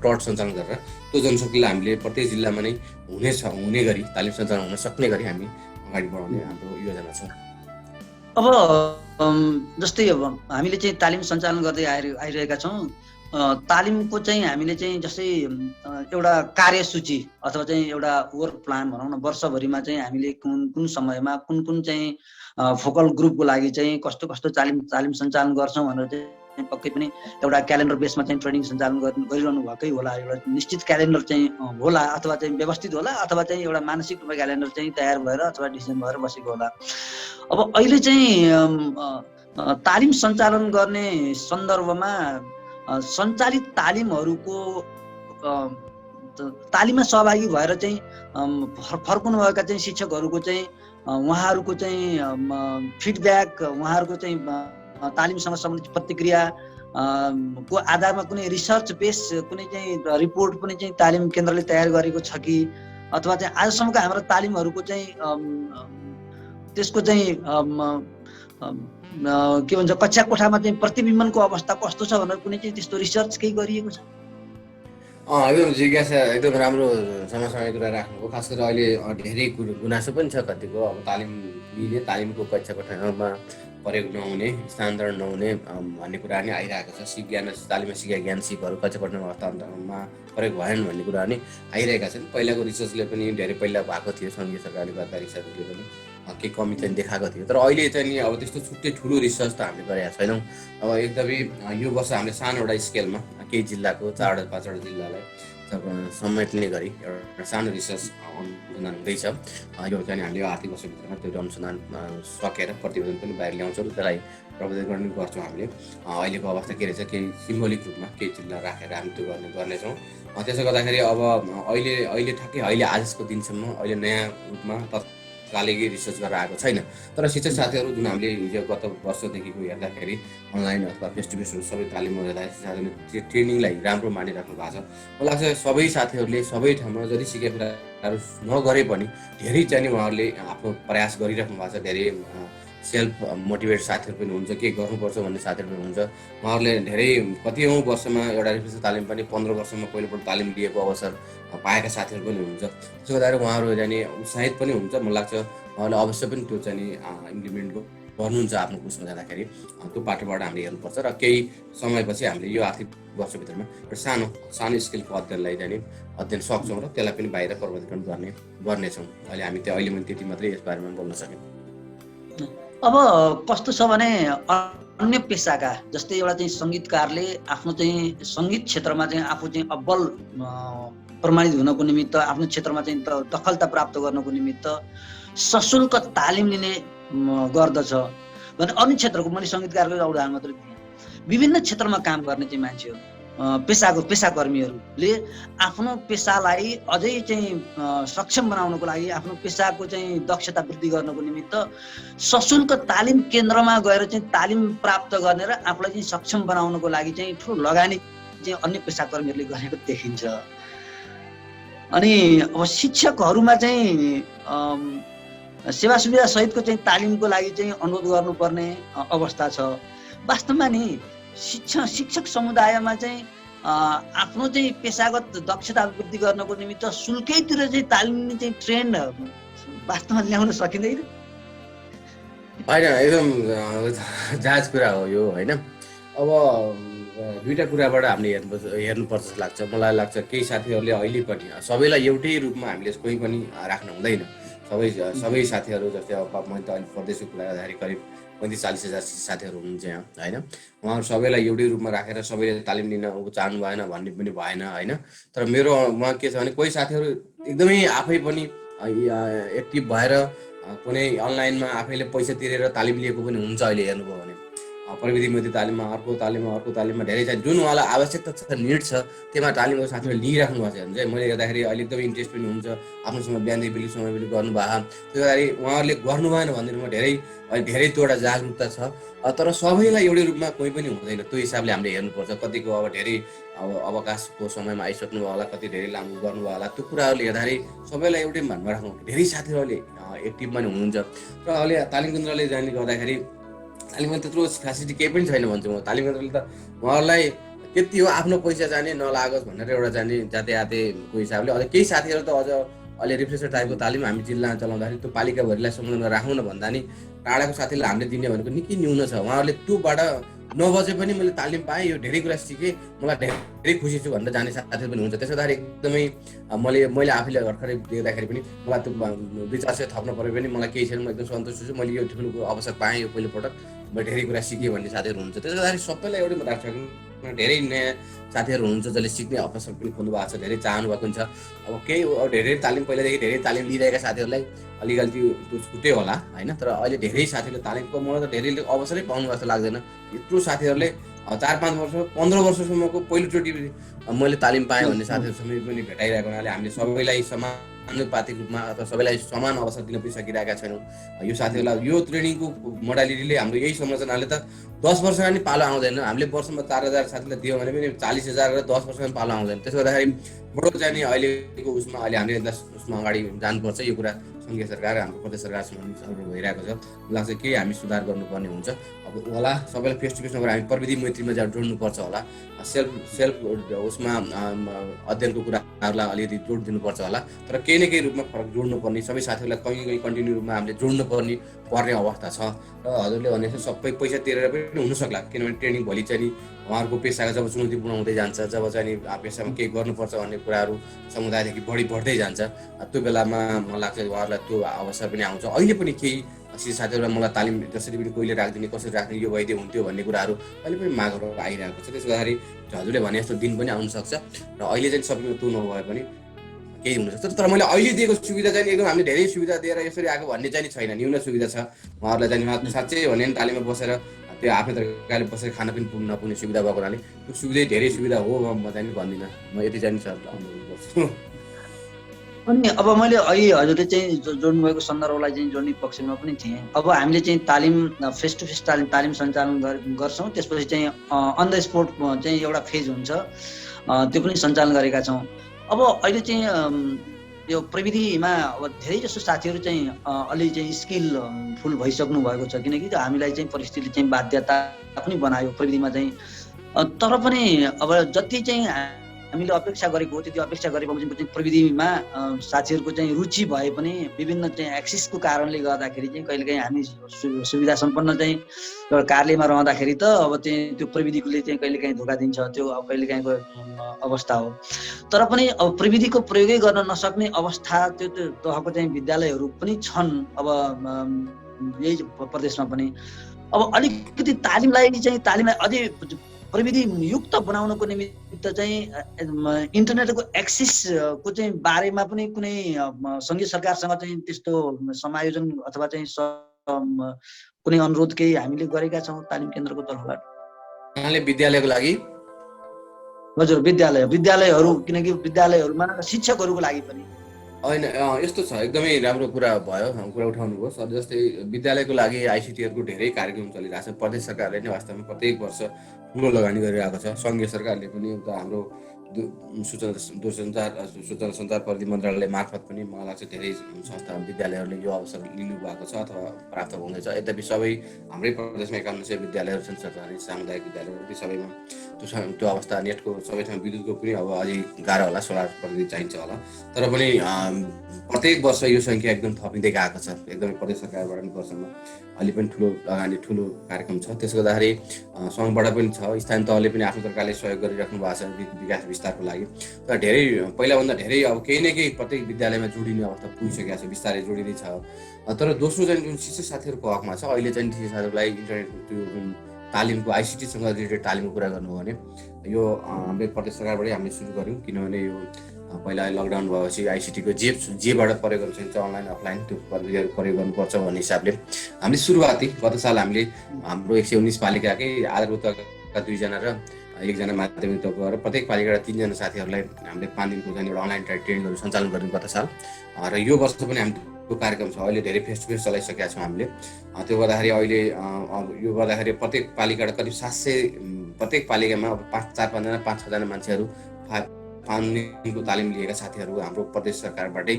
टट सञ्चालन गरेर त्यो जनशक्तिलाई हामीले प्रत्येक जिल्लामा नै हुने गरी तालिम सञ्चालन हुन सक्ने गरी हामी अगाडि बढाउने हाम्रो योजना छ। अब जस्तै अब हामीले चाहिँ तालिम सञ्चालन गर्दै आइरहेका छौँ। तालिमको चाहिँ हामीले चाहिँ जस्तै एउटा कार्यसूची अथवा चाहिँ एउटा वर्क प्लान भनौँ न, वर्षभरिमा चाहिँ हामीले कुन समयमा कुन चाहिँ फोकल ग्रुपको लागि चाहिँ कस्तो तालिम सञ्चालन गर्छौँ भनेर चाहिँ पक्कै पनि एउटा क्यालेन्डर बेसमा चाहिँ ट्रेनिङ सञ्चालन गरिरहनु भएकै होला। एउटा निश्चित क्यालेन्डर चाहिँ होला अथवा चाहिँ व्यवस्थित होला अथवा चाहिँ एउटा मानसिक रूपमा क्यालेन्डर चाहिँ तयार भएर अथवा डिसिजन भएर बसेको होला। अब अहिले चाहिँ तालिम सञ्चालन गर्ने सन्दर्भमा सञ्चालित तालिमहरूको तालिममा सहभागी भएर चाहिँ फर्कनुभएका चाहिँ शिक्षकहरूको चाहिँ उहाँहरूको चाहिँ फिडब्याक, उहाँहरूको चाहिँ तालिमसँग सम्बन्धित प्रतिक्रिया को आधारमा कुनै रिसर्च बेस कुनै चाहिँ रिपोर्ट पनि चाहिँ तालिम केन्द्रले तयार गरेको छ कि अथवा चाहिँ आजसम्मका हाम्रो तालिमहरूको चाहिँ त्यसको चाहिँ के भन्छ कक्षा कोठामा चाहिँ प्रतिबिम्बनको अवस्था कस्तो छ भनेर कुनै चाहिँ त्यस्तो रिसर्च केही गरिएको छ? एकदम जिज्ञासा एकदम राम्रो समसामयिक कुरा राख्नुभयो। खास गरेर अहिले धेरै गुनासो पनि छ कतिको, अब तालिमको कक्षा कोठामा प्रयोग नहुने, स्थानान्तरण नहुने भन्ने कुरा नै आइरहेको छ। तालिममा सिकेका ज्ञान सिपहरू कक्षा कोठामा हस्तान्तरणमा प्रयोग भएन भन्ने कुरा नै आइरहेका छन्। पहिलाको रिसर्चले पनि पहिला भएको थियो, सङ्घीय सरकारले गर्दा रिसर्चले पनि केही कमी चाहिँ देखाएको थियो। तर अहिले चाहिँ नि अब त्यस्तो छुट्टै ठुलो रिसर्च त हामीले गरेका छैनौँ। अब एकदमै यो वर्ष हामीले सानो एउटा स्केलमा केही जिल्लाको 4-5 जिल्लालाई समेट्ने गरी एउटा सानो रिसर्च अनुसन्धान हुँदैछ। यो चाहिँ हामीले आर्थिक वर्षभित्रमा त्यो अनुसन्धान सकेर प्रतिवेदन पनि बाहिर ल्याउँछौँ र त्यसलाई प्रबन्धन गर्ने गर्छौँ हामीले। अहिलेको अवस्था के रहेछ, केही सिम्बोलिक रूपमा केही जिल्ला राखेर हामी त्यो गर्नेछौँ। त्यसो गर्दाखेरि अब अहिले ठ्याक्कै अहिले आजको दिनसम्म अहिले नयाँ रूपमा तत्कालिक रिसर्च गरेर आएको छैन। तर शिक्षक साथीहरू जुन हामीले हिजो गत वर्षदेखिको हेर्दाखेरि अनलाइन अथवा फेस टु फेसहरू सबै तालिमहरू हेर्दाखेरि साथीहरूले ट्रेनिङलाई राम्रो मानिराख्नु भएको छ। मलाई लाग्छ सबै साथीहरूले सबै ठाउँमा जति सिकेका कुराहरू नगरे पनि धेरै चाहिँ उहाँहरूले आफ्नो प्रयास गरिराख्नु भएको छ। धेरै सेल्फ मोटिभेट साथीहरू पनि हुन्छ, के गर्नुपर्छ भन्ने साथीहरू पनि हुन्छ। उहाँहरूले धेरै कतिौँ वर्षमा एउटा रिफ्रेसर तालिम पनि 15 वर्षमा पहिलोपल्ट तालिम लिएको अवसर पाएका साथीहरू पनि हुन्छ। त्यसो गर्दाखेरि उहाँहरू चाहिँ उत्साहित पनि हुन्छ। मलाई लाग्छ उहाँले अवश्य पनि त्यो चाहिँ इम्प्लिमेन्ट गर्नुहुन्छ आफ्नो उसमा जाँदाखेरि। त्यो पाटोबाट हामीले हेर्नुपर्छ र केही समयपछि हामीले यो आर्थिक वर्षभित्रमा एउटा सानो स्केलको अध्ययनलाई चाहिँ अध्ययन सक्छौँ र त्यसलाई पनि बाहिर प्रबन्धन गर्नेछौँ। अहिले मैले त्यति मात्रै यस बारेमा बोल्न सकेँ। अब कस्तो छ भने अन्य पेसाका जस्तै एउटा चाहिँ सङ्गीतकारले आफ्नो चाहिँ सङ्गीत क्षेत्रमा चाहिँ आफू चाहिँ अब्बल प्रमाणित हुनको निमित्त आफ्नो क्षेत्रमा चाहिँ दखलता प्राप्त गर्नको निमित्त सशुल्क तालिम लिने गर्दछ भने अन्य क्षेत्रको मैले सङ्गीतकारको एउटा उदाहरण मात्रै दिएँ। विभिन्न क्षेत्रमा काम गर्ने चाहिँ मान्छेहरू पेसाकर्मीहरूले आफ्नो पेसालाई अझै चाहिँ सक्षम बनाउनको लागि आफ्नो पेसाको चाहिँ दक्षता वृद्धि गर्नको निमित्त सशुल्क तालिम केन्द्रमा गएर चाहिँ तालिम प्राप्त गर्ने र आफूलाई चाहिँ सक्षम बनाउनको लागि चाहिँ ठुलो लगानी चाहिँ अन्य पेसाकर्मीहरूले गरेको देखिन्छ। अनि अब शिक्षकहरूमा चाहिँ सेवा सुविधा सहितको चाहिँ तालिमको लागि चाहिँ अनुरोध गर्नुपर्ने अवस्था छ। वास्तवमा नि शिक्षक समुदायमा चाहिँ आफ्नो चाहिँ पेसागत दक्षता वृद्धि गर्नको निमित्त शुल्कैतिर चाहिँ तालिम लिने चाहिँ ट्रेन्ड वास्तवमा ल्याउन सकिँदैन। होइन, एकदम जायज कुरा हो यो, होइन। अब दुईवटा कुराबाट हामीले हेर्नुपर्छ जस्तो लाग्छ। मलाई लाग्छ केही साथीहरूले अहिले पनि सबैलाई एउटै रूपमा हामीले कोही पनि राख्नु हुँदैन। सबै साथीहरू जस्तै अब मैले त अहिले परदेशको कुरा गर्दाखेरि करिब 35-40 हजार साथीहरू हुनुहुन्छ यहाँ, होइन। उहाँहरू सबैलाई एउटै रूपमा राखेर सबैले तालिम लिन चाहनु भएन भन्ने पनि भएन, होइन। तर मेरोमा के छ भने कोही साथीहरू एकदमै आफै पनि एक्टिभ भएर कुनै अनलाइनमा आफैले पैसा तिरेर तालिम लिएको पनि हुन्छ। अहिले हेर्नुभयो भने प्रविधि मोदी तालिममा अर्को तालिममा धेरै छ जुन उहाँलाई आवश्यकता छ, निड छ, त्यसमा तालिमको साथीहरूले लिइराख्नु भएको छ भने चाहिँ मैले हेर्दाखेरि अहिले एकदमै इन्ट्रेस्ट पनि हुन्छ। आफ्नो समय बिहानदेखि बेलुकी समय बेलुकी गर्नुभएको, त्यो गर्दाखेरि उहाँहरूले गर्नु भएन भनेदेखि धेरै त्यो एउटा जागरुकता छ। तर सबैलाई एउटै रूपमा कोही पनि हुँदैन। त्यो हिसाबले हामीले हेर्नुपर्छ। कतिको अब धेरै अवकाशको समयमा आइसक्नु भयो होला, कति धेरै लामो गर्नुभयो होला, त्यो कुराहरूले हेर्दाखेरि सबैलाई एउटै मानमा राख्नु। धेरै साथीहरूले एक्टिभ पनि हुनुहुन्छ र अहिले तालिम केन्द्रले जाने गर्दाखेरि तालिममा त्यत्रो फेसिलिटी केही पनि छैन भन्छु म। तालिम केन्द्रले त उहाँहरूलाई त्यति हो आफ्नो पैसा जाने नलागोस् भनेर एउटा जाने जाते हिसाबले। अझ केही साथीहरू त अझ अहिले रिफ्रेसर टाइपको तालिम हामी जिल्लामा चलाउँदाखेरि त्यो पालिकाभरिलाई सम्बोधन राखौँ न भन्दा नि टाढाको साथीले हामीले दिने भनेको निकै न्यून छ। उहाँहरूले त्योबाट नबजे पनि मैले तालिम पाएँ, यो धेरै कुरा सिकेँ, मलाई धेरै खुसी छु भनेर जाने साथीहरू पनि हुन्छ। त्यसो गर्दाखेरि एकदमै मैले आफैले भर्खरै देख्दाखेरि पनि मलाई त्यो 2-4 सय थप्न पऱ्यो पनि मलाई केही छैन, म एकदम सन्तुष्ट छु। मैले यो ठुलो अवसर पाएँ, यो पहिलोपटक मैले धेरै कुरा सिकेँ भन्ने साथीहरू हुन्छ। त्यसो गर्दाखेरि सबैलाई एउटै राख्छ। धेरै नयाँ साथीहरू हुनुहुन्छ जसले सिक्ने अवसर पनि खोज्नु भएको छ, धेरै चाहनु भएको हुन्छ। अब केही धेरै तालिम पहिलादेखि धेरै तालिम लिइरहेका साथीहरूलाई अलिकति त्यो छुट्टै होला, होइन। तर अहिले धेरै साथीहरूले तालिमको मलाई त धेरैले अवसरै पाउनु जस्तो लाग्दैन। यत्रो साथीहरूले 4-5 वर्ष 15 वर्षसम्मको पहिलोचोटि मैले तालिम पाएँ भन्ने साथीहरूसँग पनि भेटाइरहेको हुनाले हामीले सबैलाई समानुपातिक रूपमा अथवा सबैलाई समान अवसर दिन पनि सकिरहेका छैनौँ। यो साथीहरूलाई यो ट्रेनिङको मोडालिटीले हाम्रो यही संरचनाले त 10 वर्षमा नि पालो आउँदैन। हामीले वर्षमा 4,000 साथीलाई दियो भने पनि 40,000 गरेर 10 वर्षमा पालो आउँदैन। त्यसो गर्दाखेरि बडो चाहिँ नि अहिलेको उसमा अहिले हामीले उसमा अगाडि जानुपर्छ। यो कुरा सङ्घीय सरकार, हाम्रो प्रदेश सरकारसँग भइरहेको छ। लाग्छ केही हामी सुधार गर्नुपर्ने हुन्छ। अब होला सबैलाई फेस टु फेस नभएर हामी प्रविधि मैत्रीमा जोड्नुपर्छ होला। सेल्फ उसमा अध्ययनको कुराहरूलाई अलिकति जोड दिनुपर्छ होला। तर केही न केही रूपमा फरक जोड्नुपर्ने, सबै साथीहरूलाई कहीँ कन्टिन्यू रूपमा हामीले जोड्नुपर्ने अवस्था छ। र हजुरले भने सबै पैसा तिरेर पनि हुनसक्ला, किनभने ट्रेनिङ भोलि चाहिँ नि उहाँहरूको पेसाको जब चुनौतीपूर्ण हुँदै जान्छ, जब चाहिँ नि पेसामा केही गर्नुपर्छ भन्ने कुराहरू समुदायदेखि बढ्दै जान्छ, त्यो बेलामा मलाई लाग्छ उहाँहरूलाई त्यो अवसर पनि आउँछ। अहिले पनि केही शिक्षक साथीहरूलाई मलाई तालिम जसरी पनि कोहीले राखिदिने, कसरी राख्ने, यो भइदियो हुन्थ्यो भन्ने कुराहरू अहिले पनि मागहरू आइरहेको छ। त्यसो गर्दाखेरि हजुरले भने जस्तो दिन पनि आउन सक्छ र अहिले चाहिँ सबैको त्यो नभए पनि केही हुनसक्छ। तर मैले अहिले दिएको सुविधा चाहिँ एकदम हामीले धेरै सुविधा दिएर यसरी आएको भन्ने चाहिँ छैन, न्यून सुविधा छ। उहाँहरूलाई चाहिँ साँच्चै भने नि तालिममा बसेर त्यो आफ्नो तरिकाले बसेर खान पनि नपुग्ने सुविधा भएको हुनाले त्यो सुविधै धेरै सुविधा हो म चाहिँ भन्दिनँ। म यति चाहिँ सरलाई अनुरोध गर्छु। अनि अब मैले अहिले हजुरले चाहिँ जोड्नुभएको सन्दर्भलाई चाहिँ जोड्ने पक्षमा पनि थिएँ। अब हामीले चाहिँ तालिम फेस टु फेस तालिम सञ्चालन गर्छौँ, त्यसपछि चाहिँ अन द स्पोट चाहिँ एउटा फेज हुन्छ, त्यो पनि सञ्चालन गरेका छौँ। अब अहिले चाहिँ यो प्रविधिमा अब धेरै जसो साथीहरू चाहिँ अलि चाहिँ स्किलफुल भइसक्नु भएको छ, किनकि हामीलाई चाहिँ परिस्थितिले चाहिँ बाध्यता पनि बनायो प्रविधिमा चाहिँ। तर पनि अब जति चाहिँ हामीले अपेक्षा गरेको हो त्यति अपेक्षा गरे बमोजिमको चाहिँ प्रविधिमा साथीहरूको चाहिँ रुचि भए पनि विभिन्न चाहिँ एक्सेसको कारणले गर्दाखेरि चाहिँ कहिलेकाहीँ हामी सुविधा सम्पन्न चाहिँ एउटा कार्यालयमा रहँदाखेरि त अब चाहिँ त्यो प्रविधिले चाहिँ कहिलेकाहीँ धोका दिन्छ, त्यो अब कहिलेकाहीँको अवस्था हो। तर पनि अब प्रविधिको प्रयोगै गर्न नसक्ने अवस्था त्यो तहको चाहिँ विद्यालयहरू पनि छन् अब यही प्रदेशमा पनि। अब अलिकति तालिमलाई अझै प्रविधि युक्त बनाउनको निमित्त चाहिँ इन्टरनेटको एक्सेसको चाहिँ बारेमा पनि कुनै सङ्घीय सरकारसँग चाहिँ त्यस्तो समायोजन अथवा चाहिँ कुनै अनुरोध केही हामीले गरेका छौँ तालिम केन्द्रको तर्फबाट? विद्यालयको लागि हजुर, विद्यालयहरू, किनकि विद्यालयहरूमा शिक्षकहरूको लागि पनि होइन यस्तो छ, एकदमै राम्रो कुरा उठाउनु भयो सर। जस्तै विद्यालयको लागि आइसिटीहरूको धेरै कार्यक्रम चलिरहेको छ। प्रदेश सरकारले नै वास्तवमा प्रत्येक वर्ष ठुलो लगानी गरिरहेको छ। सङ्घीय सरकारले पनि उता हाम्रो सूचना सञ्चार प्रविधि मन्त्रालय मार्फत पनि मलाई लाग्छ धेरै संस्था विद्यालयहरूले यो अवसर लिनु भएको छ अथवा प्राप्त हुँदैछ। यद्यपि सबै हाम्रै प्रदेशमा 51 विद्यालयहरू छन्, सरकारी सामुदायिक विद्यालयहरू, ती सबैमा त्यो अवस्था नेटको सबै ठाउँ विद्युतको पनि अब अझै गाह्रो होला, सोलर प्रविधि चाहिन्छ होला। तर पनि प्रत्येक वर्ष यो सङ्ख्या एकदम थपिँदै गएको छ। एकदमै प्रदेश सरकारबाट पनि वर्षमा अहिले पनि ठुलो लगानी ठुलो कार्यक्रम छ। त्यसो गर्दाखेरि सङ्घबाट पनि छ, स्थानीय तहले पनि आफ्नो प्रकारले सहयोग गरिराख्नु भएको छ विकास विस्तारको लागि। तर धेरै पहिलाभन्दा धेरै अब केही न केही प्रत्येक विद्यालयमा जोडिने अवस्था पुगिसकेको छ, बिस्तारै जोडिँदै छ। तर दोस्रो चाहिँ जुन शिक्षक साथीहरूको हकमा छ, अहिले चाहिँ शिक्षक साथीहरूलाई इन्टरनेटको त्यो जुन तालिमको आइसिटीसँग रिलेटेड तालिमको कुरा गर्नु हो भने यो हाम्रो प्रदेश सरकारबाटै हामीले सुरु गऱ्यौँ। किनभने यो पहिला लकडाउन भएपछि आइसिटीको जेबाट प्रयोग गर्नु सकिन्छ, अनलाइन अफलाइन त्यो प्रविधिहरू प्रयोग गर्नुपर्छ भन्ने हिसाबले हामीले सुरुवाती गत साल हामीले हाम्रो 119 पालिकाकै आधारभूतका 2 जना र 1 जना माध्यमिक तहको गरेर प्रत्येक पालिकाबाट 3 जना साथीहरूलाई हामीले 5 दिनको चाहिँ एउटा अनलाइन ट्रेनिङहरू सञ्चालन गर्यौँ गत साल। र यो वर्ष पनि हाम्रो कार्यक्रम छ। अहिले धेरै फेस टु फेस चलाइसकेका छौँ हामीले। त्यो गर्दाखेरि अहिले यो गर्दाखेरि प्रत्येक पालिकाबाट करिब 700 प्रत्येक पालिकामा अब 4-5 जना 5-6 जना मान्छेहरू 5 दिनको तालिम लिएका साथीहरू हाम्रो प्रदेश सरकारबाटै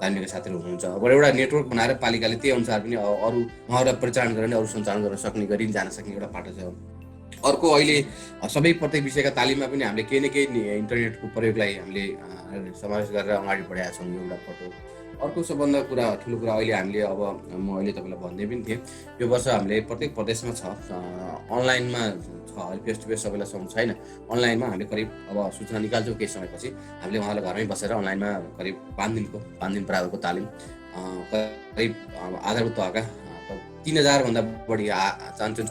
तालिम लिएका साथीहरू हुनुहुन्छ। अब एउटा नेटवर्क बनाएर पालिकाले त्यही अनुसार पनि अरू उहाँहरूलाई परिचालन गरेर अरू सञ्चालन गर्न सक्ने गरी जान सक्ने एउटा पाटो छ। अर्को अहिले सबै प्रत्येक विषयका तालिममा पनि हामीले केही न केही इन्टरनेटको प्रयोगलाई हामीले समावेश गरेर अगाडि बढाएका छौँ, यो एउटा पाटो। अर्को सबभन्दा ठुलो कुरा अहिले हामीले अब म अहिले तपाईँलाई भन्दै पनि थिएँ, यो वर्ष हामीले प्रत्येक प्रदेशमा छ अनलाइनमा छ, फेस टु फेस सबैलाई सम्म छैन। अनलाइनमा हामीले करिब अब सूचना निकाल्छौँ केही समयपछि हामीले उहाँलाई घरमै बसेर अनलाइनमा करिब 5 दिन बराबरको तालिम करिब आधारभूत तहका 3000 भन्दा बढी चाहन्छन्।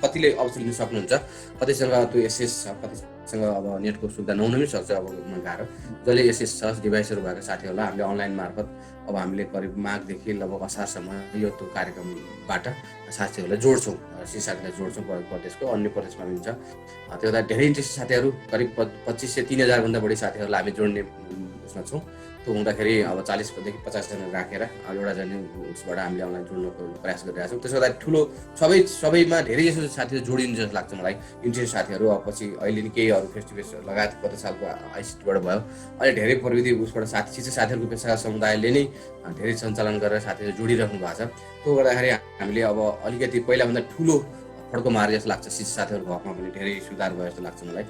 कतिले अवसर लिन सक्नुहुन्छ, कतिसँग त्यो एसएस छ, कतिसँग अब नेटको सुविधा नहुन पनि सक्छ। अब गाह्रो जसले एसएस छ डिभाइसहरू भएका साथीहरूलाई हामीले अनलाइन मार्फत अब हामीले करिब माघदेखि लगभग असारसम्म यो त्यो कार्यक्रमबाट साथीहरूलाई जोड्छौँ, साथीलाई जोड्छौँ प्रदेशको, अन्य प्रदेशमा पनि छ। त्यो गर्दा धेरै इन्ट्रेस्ट साथीहरू करिब 2500-3000 भन्दा बढी साथीहरूलाई हामी जोड्ने उसमा छौँ। त्यो हुँदाखेरि अब 40देखि 50 जना राखेर एउटा जना उसबाट हामीले अनलाइन जोड्नको प्रयास गरिरहेका छौँ। त्यसो गर्दा ठुलो सबैमा धेरै जसो साथीहरू जोडिन्छ जस्तो लाग्छ मलाई। इन्ट्रेस्ट साथीहरू अब पछि अहिले नि केही अरू फेस टु फेस लगायत गत सालको आइसिटीबाट भयो, अहिले धेरै प्रविधि उसबाट शिक्षक साथीहरूको पेसागत समुदायले नै धेरै सञ्चालन गरेर साथीहरू जोडिराख्नु भएको छ। त्यो गर्दाखेरि हामीले अब अलिकति पहिलाभन्दा ठुलो फड्को मारे जस्तो लाग्छ। शिक्षक साथीहरूको हकमा पनि धेरै सुधार भयो जस्तो लाग्छ मलाई।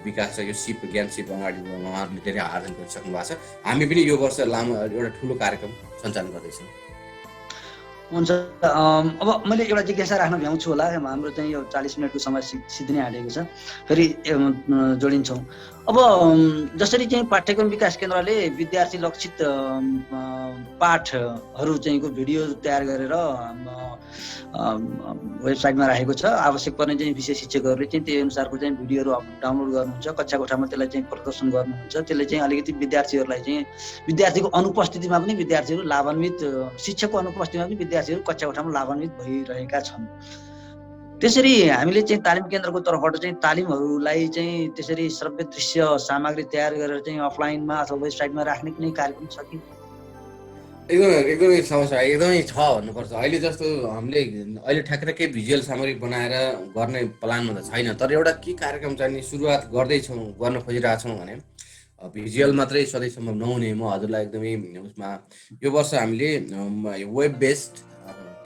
विकास छ, यो ज्ञान सिप अगाडि उहाँहरूले धेरै आर्जन गरिसक्नु भएको छ। हामी पनि यो वर्ष लामो एउटा ठुलो कार्यक्रम सञ्चालन गर्दैछौँ। हुन्छ। अब मैले एउटा जिज्ञासा राख्न भ्याउँछु होला, हाम्रो चाहिँ यो 40 मिनटको समय सिद्धिनै आँटेको छ, फेरि जोडिन्छौँ। अब जसरी चाहिँ पाठ्यक्रम विकास केन्द्रले विद्यार्थी लक्षित पाठहरू चाहिँको भिडियो तयार गरेर वेबसाइटमा राखेको छ। आवश्यक पर्ने चाहिँ विषय शिक्षकहरूले चाहिँ त्यही अनुसारको चाहिँ भिडियोहरू डाउनलोड गर्नुहुन्छ, कक्षा कोठामा त्यसलाई चाहिँ प्रदर्शन गर्नुहुन्छ। त्यसले चाहिँ अलिकति विद्यार्थीहरूलाई चाहिँ विद्यार्थीको अनुपस्थितिमा पनि विद्यार्थीहरू लाभान्वित, शिक्षकको अनुपस्थितिमा पनि विद्यार्थीहरू कक्षा कोठामा लाभान्वित भइरहेका छन्। त्यसरी हामीले चाहिँ तालिम केन्द्रको तर्फबाट चाहिँ तालिमहरूलाई चाहिँ त्यसरी श्रव्य दृश्य सामग्री तयार गरेर चाहिँ अफलाइनमा अथवा वेबसाइटमा राख्ने कुनै कार्यक्रम छ कि? एकदमै समस्या एकदमै छ भन्नुपर्छ। अहिले जस्तो हामीले अहिले ठ्याक्कै भिजुअल सामग्री बनाएर गर्ने प्लानमा त छैन, तर एउटा के कार्यक्रम चाहिँ सुरुवात गर्दैछौँ, गर्न खोजिरहेछौँ भने भिजुअल मात्रै सधैँ सम्भव नहुने, म हजुरलाई एकदमै उसमा यो वर्ष हामीले web based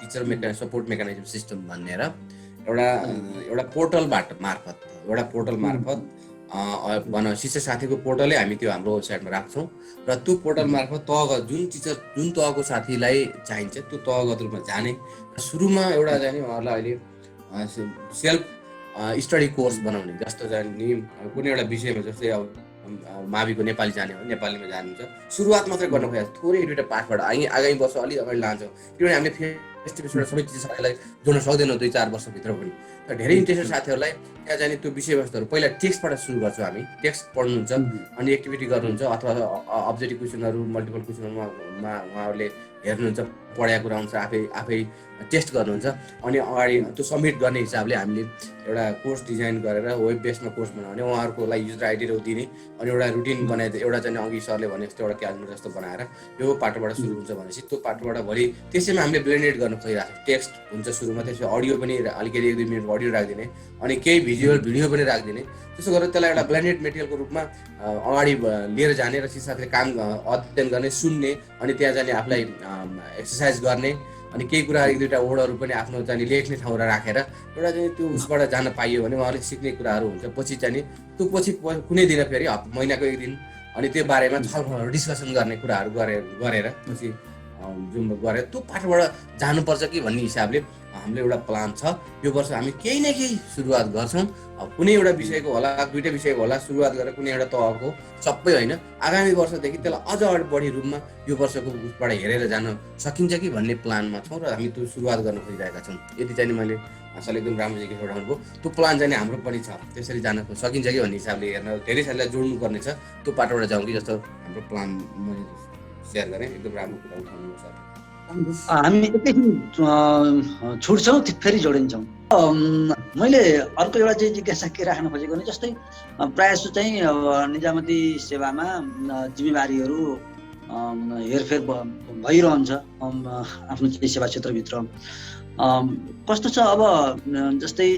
teacher support mechanism system भनेर एउटा पोर्टल मार्फत शिक्षक साथीको पोर्टलै हामी त्यो हाम्रो वेबसाइटमा राख्छौँ र त्यो पोर्टल मार्फत जुन तहको साथीलाई चाहिन्छ त्यो तहगत रूपमा जाने। सुरुमा एउटा जाने उहाँहरूलाई अहिले सेल्फ स्टडी कोर्स बनाउने, जस्तो चाहिँ नि कुनै एउटा विषयमा, जस्तै अब माविको नेपाली जाने हो, नेपालीमा जानुहुन्छ, सुरुवात मात्रै गर्न खोजेको थोरै दुईवटा पाठबाट आगामी वर्ष अलिक अगाडि लान्छौँ, किनभने हामीले फेस टु फेसबाट सबै चिज साथीलाई जोड्न सक्दैनौँ 2-4 वर्षभित्र पनि। तर धेरै इन्ट्रेस्टेड साथीहरूलाई त्यहाँ जाने त्यो विषयवस्तुहरू पहिला टेक्स्टबाट सुरु गर्छौँ हामी। टेक्स्ट पढ्नुहुन्छ अनि एक्टिभिटी गर्नुहुन्छ अथवा अब्जेक्टिभ क्वेसनहरू, मल्टिपल क्वेसनहरूमा उहाँहरूले हेर्नुहुन्छ, पढाएको कुरा हुन्छ, आफै टेस्ट गर्नुहुन्छ। अनि अगाडि त्यो सब्मिट गर्ने हिसाबले हामीले एउटा कोर्स डिजाइन गरेर वेब बेसमा कोर्स बनाउने, उहाँहरूको लागि युजर आइडीहरू दिने, अनि एउटा रुटिन बनाएर एउटा चाहिँ अघि सरले भने जस्तो एउटा क्यालेन्डर जस्तो बनाएर यो पाटोबाट सुरु हुन्छ भनेपछि त्यो पाटोबाट भोलि त्यसैमा हामीले ब्लेन्डेड गर्न खोजिरहेको छौँ। टेक्स्ट हुन्छ सुरुमा, त्यसपछि अडियो पनि अलिकति 1-2 मिनटको अडियो राखिदिने, अनि केही भिडियो पनि राखिदिने। त्यसो गरेर त्यसलाई एउटा ब्लेन्डेड मेटेरियलको रूपमा अगाडि लिएर जाने र साथीले काम अध्ययन गर्ने, सुन्ने, अनि त्यहाँ जाने आफूलाई एक्सर्साइज गर्ने, अनि केही कुरा 1-2वटा वर्डहरू पनि आफ्नो चाहिँ लेख्ने ठाउँमा राखेर एउटा चाहिँ त्यो उसबाट जान पाइयो भने उहाँले सिक्ने कुराहरू हुन्छ। पछि चाहिँ त्यो कुनै दिन फेरि महिनाको 1 दिन अनि त्यो बारेमा छलफलहरू डिस्कसन गर्ने कुराहरू गरेर पछि जुन गरेर त्यो पाठबाट जानुपर्छ कि भन्ने हिसाबले हाम्रो एउटा प्लान छ। यो वर्ष हामी केही न केही सुरुवात गर्छौँ। कुनै एउटा विषयको होला, 2टा विषयको होला, सुरुवात गरेर कुनै एउटा तहको, सबै होइन, आगामी वर्षदेखि त्यसलाई अझ बढी रूपमा यो वर्षको उसबाट हेरेर जान सकिन्छ कि भन्ने प्लानमा छौँ र हामी त्यो सुरुवात गर्न खोजिरहेका छौँ। यति चाहिँ मैले असले एकदम राम्रो जिज्ञासा उठाउनुभयो। त्यो प्लान चाहिँ हाम्रो पनि छ, त्यसरी जान सकिन्छ कि भन्ने हिसाबले हेर्न धेरै साथीलाई जोड्नु पर्ने छ। त्यो पाटोबाट जाउँ कि जस्तो हाम्रो प्लान मैले सेयर गरेँ। एकदम राम्रो कुरा उठाउनु छ। हामी एकैछिन छुट्छौँ, फेरि जोडिन्छौँ। मैले अर्को एउटा चाहिँ जिज्ञासा के राख्न खोजेको भने, जस्तै प्रायः जस्तो चाहिँ निजामती सेवामा जिम्मेवारीहरू हेरफेर भइरहन्छ आफ्नो चाहिँ सेवा क्षेत्रभित्र। कस्तो छ अब, जस्तै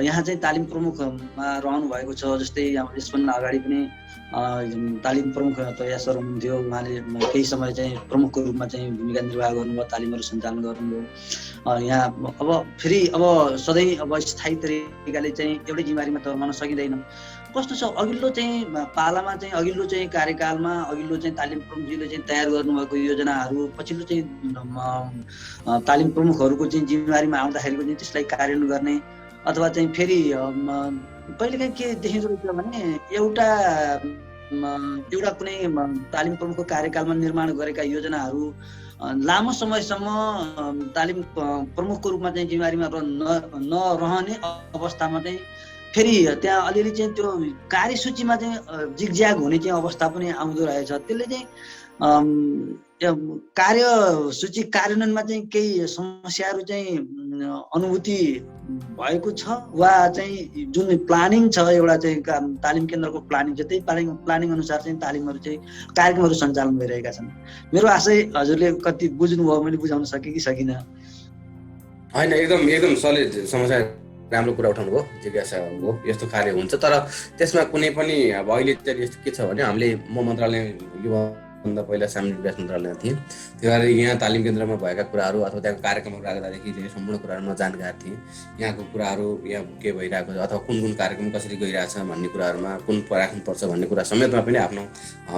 यहाँ चाहिँ तालिम प्रमुखमा रहनु भएको छ, जस्तै यसभन्दा अगाडि पनि तालिम प्रमुख तया सर हुनुहुन्थ्यो, उहाँले केही समय चाहिँ प्रमुखको रूपमा चाहिँ भूमिका निर्वाह गर्नुभयो, तालिमहरू सञ्चालन गर्नुभयो। यहाँ अब फेरि सधैँ स्थायी तरिकाले चाहिँ एउटै जिम्मेवारीमा त रहन सकिँदैन। कस्तो छ अघिल्लो चाहिँ पालामा चाहिँ अघिल्लो चाहिँ कार्यकालमा अघिल्लो चाहिँ तालिम प्रमुखजीले चाहिँ तयार गर्नुभएको योजनाहरू पछिल्लो चाहिँ तालिम प्रमुखहरूको चाहिँ जिम्मेवारीमा आउँदाखेरिको चाहिँ त्यसलाई कार्यान्वयन गर्ने, अथवा चाहिँ फेरि कहिलेकाहीँ के देखिँदो रहेछ भने एउटा कुनै तालिम प्रमुखको कार्यकालमा निर्माण गरेका योजनाहरू लामो समयसम्म तालिम प्रमुखको रूपमा चाहिँ जिम्मेवारीमा नरहने अवस्थामा चाहिँ फेरि त्यहाँ अलिअलि चाहिँ त्यो कार्यसूचीमा चाहिँ जिगज्याग हुने चाहिँ अवस्था पनि आउँदो रहेछ। त्यसले चाहिँ कार्यसूची कार्यान्वयनमा चाहिँ केही समस्याहरू चाहिँ अनुभूति भएको छ, वा चाहिँ जुन प्लानिङ छ एउटा चाहिँ तालिम केन्द्रको प्लानिङ छ, त्यही प्लानिङ अनुसार चाहिँ तालिमहरू चाहिँ कार्यक्रमहरू सञ्चालन भइरहेका छन्। मेरो आशय हजुरले कति बुझ्नुभयो, मैले बुझाउन सकेँ कि सकिनँ? होइन, एकदम सलिड समस्या, राम्रो कुरा उठाउनु भयो, जिज्ञासा हो, यस्तो कार्य हुन्छ। तर त्यसमा कुनै पनि अब अहिले चाहिँ यस्तो के छ भने हामीले म मन्त्रालय युवा भन्दा पहिला सामाजिक विकास मन्त्रालयमा थिएँ। त्यही भएर यहाँ तालिम केन्द्रमा भएका कुराहरू अथवा त्यहाँको कार्यक्रमहरू राख्दादेखि लिएर सम्पूर्ण कुराहरूमा जानकार थिएँ। यहाँको कुराहरू यहाँ के भइरहेको छ अथवा कुन कुन कार्यक्रम कसरी गइरहेछ भन्ने कुराहरूमा कुन राख्नुपर्छ भन्ने कुरा समेतमा पनि आफ्नो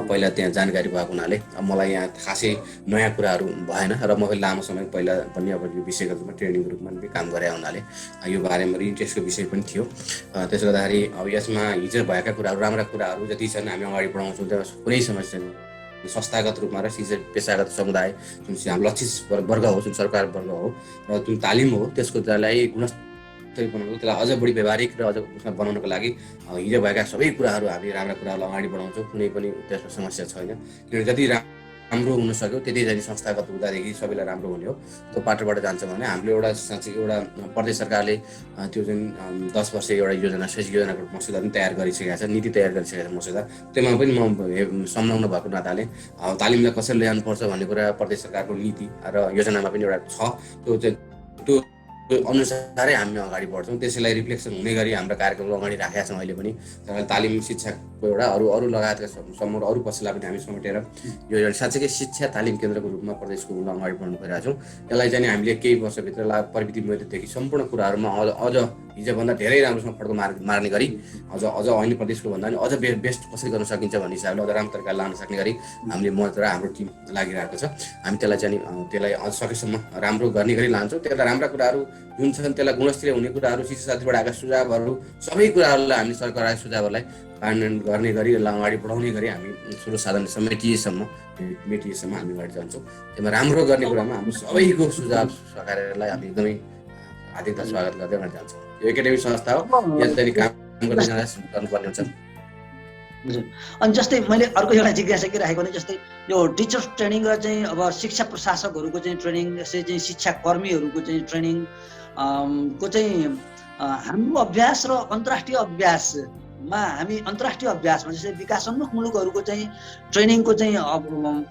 पहिला त्यहाँ जानकारी भएको हुनाले मलाई यहाँ खासै नयाँ कुराहरू भएन र म लामो समय पहिला पनि अब यो विषयगत रूपमा ट्रेनिङको रूपमा पनि काम गरे हुनाले यो बारेमा इन्ट्रेस्टको विषय पनि थियो। त्यसो गर्दाखेरि अब यसमा हिजो भएका कुराहरू राम्रा कुराहरू जति छन् हामी अगाडि बढाउँछौँ, त्यहाँ कुनै समस्या छैन। संस्थागत रूपमा र पेसागत समुदाय जुन हाम्रो लक्षित वर्ग हो, जुन सरकार वर्ग हो र जुन तालिम हो त्यसको त्यसलाई गुणस्तरीय बनाउनु, त्यसलाई अझ बढी व्यावहारिक र अझ उसमा बनाउनको लागि हिजो भएका सबै कुराहरू हामी राम्रा कुराहरूलाई अगाडि बढाउँछौँ। कुनै पनि त्यसमा समस्या छैन, किनभने जति राम्रो हुन सक्यो त्यति चाहिँ संस्थागत हुँदादेखि सबैलाई राम्रो हुने हो। त्यो पाटोबाट जान्छ भने हामीले एउटा साँच्चै एउटा प्रदेश सरकारले त्यो जुन 10 वर्ष एउटा योजना शैक्षिक योजनाको मस्यौदा पनि तयार गरिसकेको छ, नीति तयार गरिसकेको छ मस्यौदा। त्योमा पनि म संलग्न भएको नाताले तालिमलाई कसरी ल्याउनुपर्छ भन्ने कुरा प्रदेश सरकारको नीति र योजनामा पनि एउटा छ। त्यो अनुसारै हामी अगाडि बढ्छौँ। त्यसैलाई रिफ्लेक्सन हुने गरी हाम्रो कार्यक्रमहरू अगाडि राखेका छौँ। अहिले पनि तालिम शिक्षाको एउटा अरू लगायतका समग्र अरू पक्षलाई पनि हामी समेटेर यो एउटा साँच्चै शिक्षा तालिम केन्द्रको रूपमा प्रदेशको अगाडि बढ्नु गइरहेका छौँ। यसलाई चाहिँ हामीले केही वर्षभित्र प्रविधि मेधादेखि सम्पूर्ण कुराहरूमा अझ हिजोभन्दा धेरै राम्रोसँग फड्को मार्ने गरी अझ अन्य प्रदेशको भन्दा पनि अझ बेस्ट कसरी गर्न सकिन्छ भन्ने हिसाबले अझ राम्रो तरिकाले लान सक्ने गरी हामीले म र हाम्रो टिम लागिरहेको छ। हामी त्यसलाई अझ सकेसम्म राम्रो गर्ने गरी लान्छौँ। त्यसलाई राम्रा कुराहरू जुन छन् त्यसलाई गुणस्तरीय हुने कुराहरू, शिक्षा साथीबाट आएका सुझावहरू, सबै कुराहरूलाई हामी सरकारका सुझावहरूलाई कार्यान्वयन गर्ने गरी अगाडि बढाउने गरी हामी स्रोत साधन मेटिएसम्म हामी अगाडि जान्छौँ। त्यसमा राम्रो गर्ने कुरामा हाम्रो सबैको सुझाव सरकारलाई हामी एकदमै हार्दिक स्वागत गर्दै अगाडि जान्छौँ। यो एकाडेमिक संस्था हो, यहाँ चाहिँ काम गर्नुपर्ने हुन्छ। अनि जस्तै मैले अर्को एउटा जिज्ञासा के राखेको भने जस्तै यो टिचर्स ट्रेनिङ र चाहिँ अब शिक्षा प्रशासकहरूको चाहिँ ट्रेनिङ, जस्तै चाहिँ शिक्षा कर्मीहरूको चाहिँ ट्रेनिङ को चाहिँ हाम्रो अभ्यास र अन्तर्राष्ट्रिय अभ्यासमा हामी अन्तर्राष्ट्रिय अभ्यासमा जस्तै विकासोन्मुख मुलुकहरूको चाहिँ ट्रेनिङको चाहिँ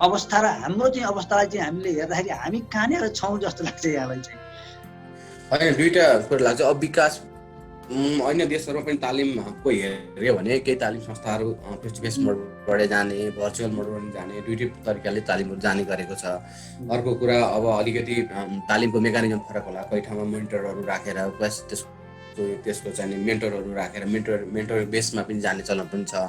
अवस्था र हाम्रो चाहिँ अवस्थालाई चाहिँ हामीले हेर्दाखेरि हामी कहाँनिर छौँ जस्तो लाग्छ यहाँलाई चाहिँ? होइन, दुईवटा कुरा लाग्छ। अब विकास अन्य देशहरूमा पनि तालिमको हेऱ्यो भने केही तालिम संस्थाहरू फेस टु फेस मोडबाट जाने, भर्चुअल मोडबाट जाने, दुईटै तरिकाले तालिमहरू जाने गरेको छ। अर्को कुरा अब अलिकति तालिमको मेकानिजम फरक होला। कोही ठाउँमा मेन्टरहरू राखेर प्लस त्यसको चाहिँ मेन्टरहरू राखेर मेन्टर बेसमा पनि जाने चलन पनि छ।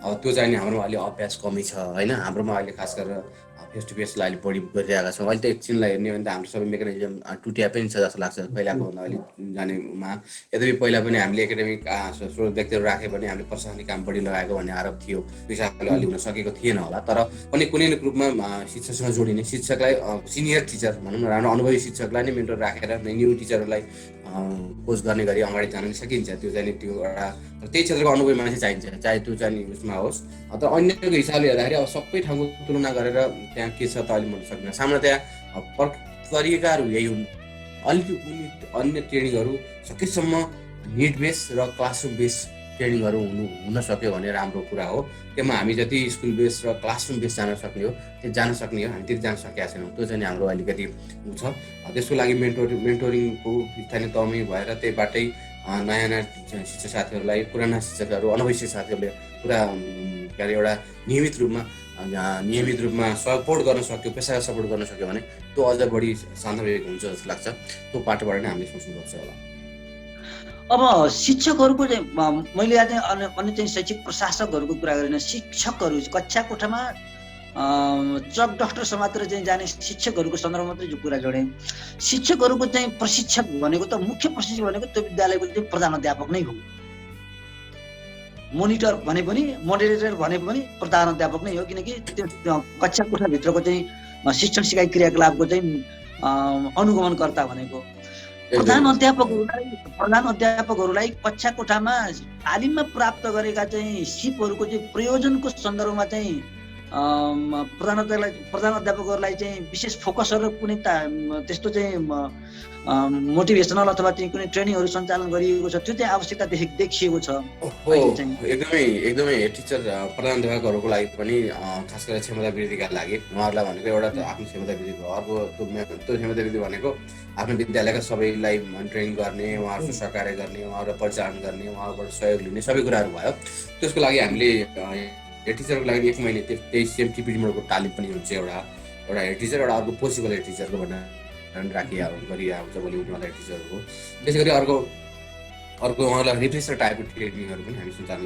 अब त्यो चाहिँ हाम्रोमा अहिले अभ्यास कमी छ होइन। हाम्रोमा अहिले खास गरेर फेस टु फेसलाई अहिले बढी गरिरहेका छौँ। अहिले त एकछिनलाई हेर्ने भने त हाम्रो सबै मेकानिजम टुटिया पनि छ जस्तो लाग्छ पहिलाको भन्दा अहिले जानेमा। यद्यपि पहिला पनि हामीले एकाडेमिक स्रोत व्यक्तिहरू राख्यो भने हामीले प्रशासनिक काम बढी लगाएको भन्ने आरोप थियो। हिसाबले अलि हुन सकेको थिएन होला। तर पनि कुनै न रूपमा शिक्षकसँग जोडिने, शिक्षकलाई सिनियर टिचर भनौँ न, राम्रो अनुभवी शिक्षकलाई नै मेन्टर राखेर न्यू टिचरहरूलाई कोच गर्ने गरी अगाडि जान सकिन्छ। त्यो चाहिँ त्यो एउटा त्यही क्षेत्रको अनुभवी मान्छे चाहिन्छ, चाहे त्यो चाहिँ उसमा होस्। तर अन्यको हिसाबले हेर्दाखेरि अब सबै ठाउँको तुलना गरेर त्यहाँ के छ त अहिले भन्नु सक्दैन। सामान्यतया तरिकाहरू यही हुन्। अलिकति अन्य ट्रेनिङहरू सकेसम्म निड बेस र क्लासरुम बेस ट्रेनिङहरू हुन सक्यो भने राम्रो कुरा हो। त्यसमा हामी जति स्कुल बेस र क्लासरुम बेस जान सक्ने हो त्यो जान सक्ने हो, हामी त्यति जान सकेका छैनौँ। त्यो चाहिँ हाम्रो अलिकति छ। त्यसको लागि मेन्टोरिङको स्थानीय तहमै भएर त्यहीबाटै नयाँ शिक्षक साथीहरूलाई, पुराना शिक्षकहरू, अनुभवी शिक्षक साथीहरूले पुरा के अरे एउटा नियमित रूपमा सपोर्ट गर्न सक्यो, पेसागत सपोर्ट गर्न सक्यो भने त्यो अझ बढी सान्दर्भिक हुन्छ जस्तो लाग्छ। त्यो पाटोबाट नै हामीले सोच्नुपर्छ होला। अब शिक्षकहरूको चाहिँ मैले चाहिँ अन्य चाहिँ शैक्षिक प्रशासकहरूको कुरा गरेन, शिक्षकहरू कक्षा कोठामा चक डक्टर समातेर चाहिँ जाने शिक्षकहरूको सन्दर्भमा मात्रै जो कुरा जोडेँ। शिक्षकहरूको चाहिँ प्रशिक्षक भनेको त मुख्य प्रशिक्षक भनेको त्यो विद्यालयको चाहिँ प्रधानाध्यापक नै हो। मोनिटर भने पनि, मोडरेटर भने पनि प्रधानाध्यापक नै हो। किनकि त्यो कक्षा कोठाभित्रको चाहिँ शिक्षण सिकाइ क्रियाकलापको चाहिँ अनुगमनकर्ता भनेको प्रधानाध्यापकहरूलाई कक्षा कोठामा तालिममा प्राप्त गरेका चाहिँ सिपहरूको चाहिँ प्रयोजनको सन्दर्भमा चाहिँ प्रधानाध्यापकहरूलाई चाहिँ विशेष फोकसहरू कुनै त्यस्तो चाहिँ मोटिभेसनल अथवा चाहिँ कुनै ट्रेनिङहरू सञ्चालन गरिएको छ, त्यो चाहिँ आवश्यकता देखिएको छ। एकदमै टिचर प्रधानाध्यापकहरूको लागि पनि खास गरेर क्षमता वृद्धिका लागि उहाँहरूलाई भनेको एउटा त आफ्नो क्षमता वृद्धि भयो। अर्को त्यो क्षमता वृद्धि भनेको आफ्नो विद्यालयका सबैलाई मोनिटरिङ गर्ने, उहाँहरूको सहकार्य गर्ने, उहाँहरूलाई परिचालन गर्ने, उहाँहरूबाट सहयोग लिने सबै कुराहरू भयो। त्यसको लागि हामीले हेड टिचरको लागि 1 महिना त्यही सेम टिपिडी मोडको तालिम पनि हुन्छ, एउटा हेड टिचर, एउटा अर्को पोसिबल हेड टिचरको भनेर गरिरहेको हुन्छ भोलि उनीहरूलाई हेड टिचरको। त्यसै गरी अर्को उहाँहरूलाई रिफ्रेसर टाइपको ट्रेनिङहरू पनि हामी सञ्चालन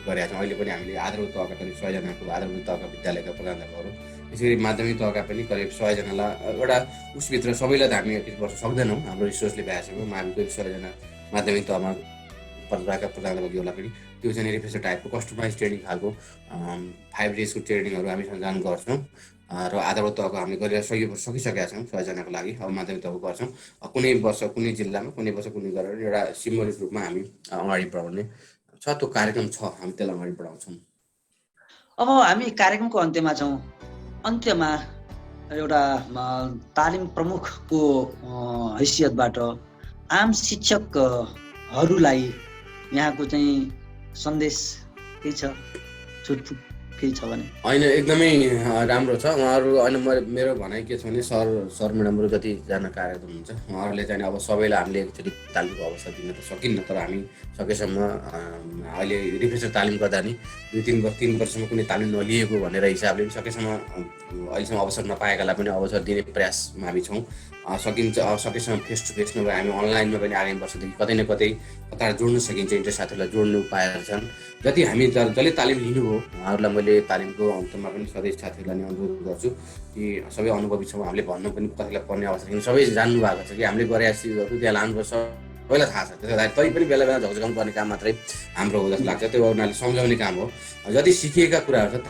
गरेका छौँ। अहिले पनि हामीले आधारभूत तहका करिब 100 जनाको आधारभूत तहका विद्यालयका प्रधानाध्यापकहरू, त्यसै गरी माध्यमिक तहका पनि करिब 100 जनालाई एउटा उसभित्र सबैलाई त हामी यति वर्ष सक्दैनौँ, हाम्रो रिसोर्सले भ्याएछौँ। हामी करिब 100 जना माध्यमिक तहमा रहेका प्रधानाध्यापकहरूलाई पनि त्यो चाहिँ रिफ्रेसर टाइपको कस्टमाइज ट्रेनिङ खालको 5 डेजको ट्रेनिङहरू हामी सञ्चालन गर्छौँ र आधारभूत तहको हामीले गरेर सकिसकेका छौँ 100 जनाको लागि। अब माध्यमिक तहको गर्छौँ, कुनै वर्ष कुनै जिल्लामा, कुनै वर्ष कुनै गरेर एउटा सिम्बोलिक रूपमा हामी अगाडि बढाउने छ, त्यो कार्यक्रम छ, हामी त्यसलाई अगाडि बढाउँछौँ। अब हामी कार्यक्रमको अन्त्यमा छौँ। अन्त्यमा एउटा तालिम प्रमुखको हैसियतबाट आम शिक्षकहरूलाई यहाँको चाहिँ सन्देश केही छ, छुटफुट केही छ भने? होइन, एकदमै राम्रो छ उहाँहरू। होइन, मेरो भनाइ के छ भने सर म्याडमहरू जतिजना कार्यक्रम हुन्छ उहाँहरूले चाहिँ अब सबैलाई हामीले एकचोटि तालिमको अवसर दिन त सकिन्न, तर हामी सकेसम्म अहिले रिफ्रेसर तालिम गर्दा नि 2-3 वर्षसम्म कुनै तालिम नलिएको भनेर हिसाबले पनि सकेसम्म अहिलेसम्म अवसर नपाएकालाई पनि अवसर दिने प्रयासमा हामी छौँ। सकेसम्म फेस टु फेस नभए हामी अनलाइनमा पनि आगामी वर्षदेखि कतै न कतै जोड्न सकिन्छ, इन्ट्रेस्ट साथीहरूलाई जोड्नु पाएका छन्। जति हामी जसले तालिम लिनुभयो उहाँहरूलाई मैले तालिमको अन्तमा पनि सधैँ साथीहरूलाई नै अनुरोध गर्छु कि सबै अनुभवी छौँ, हामीले भन्नु पनि कसैलाई पर्ने आवश्यक छैन, सबै जान्नु भएको छ कि हामीले गरेका चिजहरू त्यहाँ लानुपर्छ, सबैलाई थाहा छ। त्यसलाई तै पनि बेला बेला झकझकाउनु पर्ने काम मात्रै हाम्रो हो जस्तो लाग्छ, त्यो उनीहरूले सम्झाउने काम हो। जति सिकिएका कुराहरू छ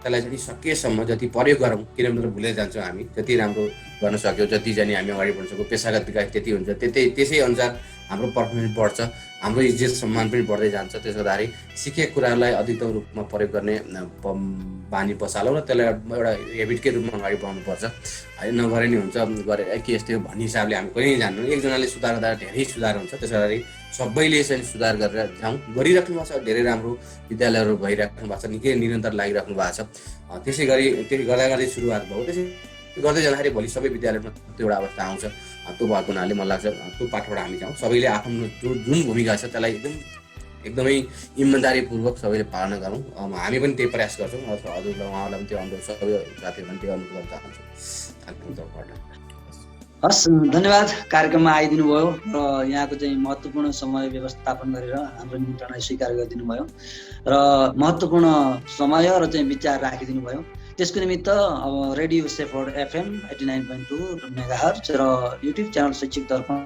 त्यसलाई चाहिँ सकेसम्म जति प्रयोग गरौँ, किनभने भुलेर जान्छौँ हामी, जति राम्रो गर्न सक्यो, जति जाने हामी अगाडि बढ्न सक्यो, पेसागत विकास त्यति हुन्छ, त्यसै अनुसार हाम्रो पर्फर्मेन्स बढ्छ, हाम्रो इज्जत सम्मान पनि बढ्दै जान्छ। त्यसो गर्दाखेरि सिकेको कुरालाई अधिकतम रूपमा प्रयोग गर्ने बानी बसालौँ र त्यसलाई एउटा हेबिटकै रूपमा अगाडि बढाउनुपर्छ। नगरे नि हुन्छ, गरेर के यस्तो भन्ने हिसाबले हामी कहिले जान्नु, एकजनाले सुधार गर्दा धेरै सुधार हुन्छ। त्यसो गर्दाखेरि सबैले चाहिँ सुधार गरेर जाउँ, गरिराख्नु भएको छ, धेरै राम्रो विद्यालयहरू भइराख्नु भएको छ, निकै निरन्तर लागिराख्नु भएको छ। त्यसै गरी गर्दा गर्दै सुरुवात भयो, त्यसै गर्दै जाँदाखेरि भोलि सबै विद्यालयमा त्यो एउटा अवस्था आउँछ। त्यो भएको हुनाले मलाई लाग्छ त्यो पाठबाट हामी जाउँ, सबैले आफ्नो जुन भूमिका छ त्यसलाई एकदमै इमान्दारीपूर्वक सबैले पालना गरौँ। हामी पनि त्यही प्रयास गर्छौँ। हजुरलाई उहाँहरूलाई पनि त्यो अनुरोध, सबै साथीहरू पनि त्यो अनुरोध गर्न चाहन्छु। हस्, धन्यवाद कार्यक्रममा आइदिनु भयो र यहाँको चाहिँ महत्त्वपूर्ण समय व्यवस्थापन गरेर हाम्रो निमन्त्रणा स्वीकार गरिदिनु भयो र महत्त्वपूर्ण समय र चाहिँ विचार राखिदिनु भयो। त्यसको निमित्त अब रेडियो सेफोर्ड FM 89.2 मेगाहर्ज र युट्युब च्यानल शैक्षिक दर्पण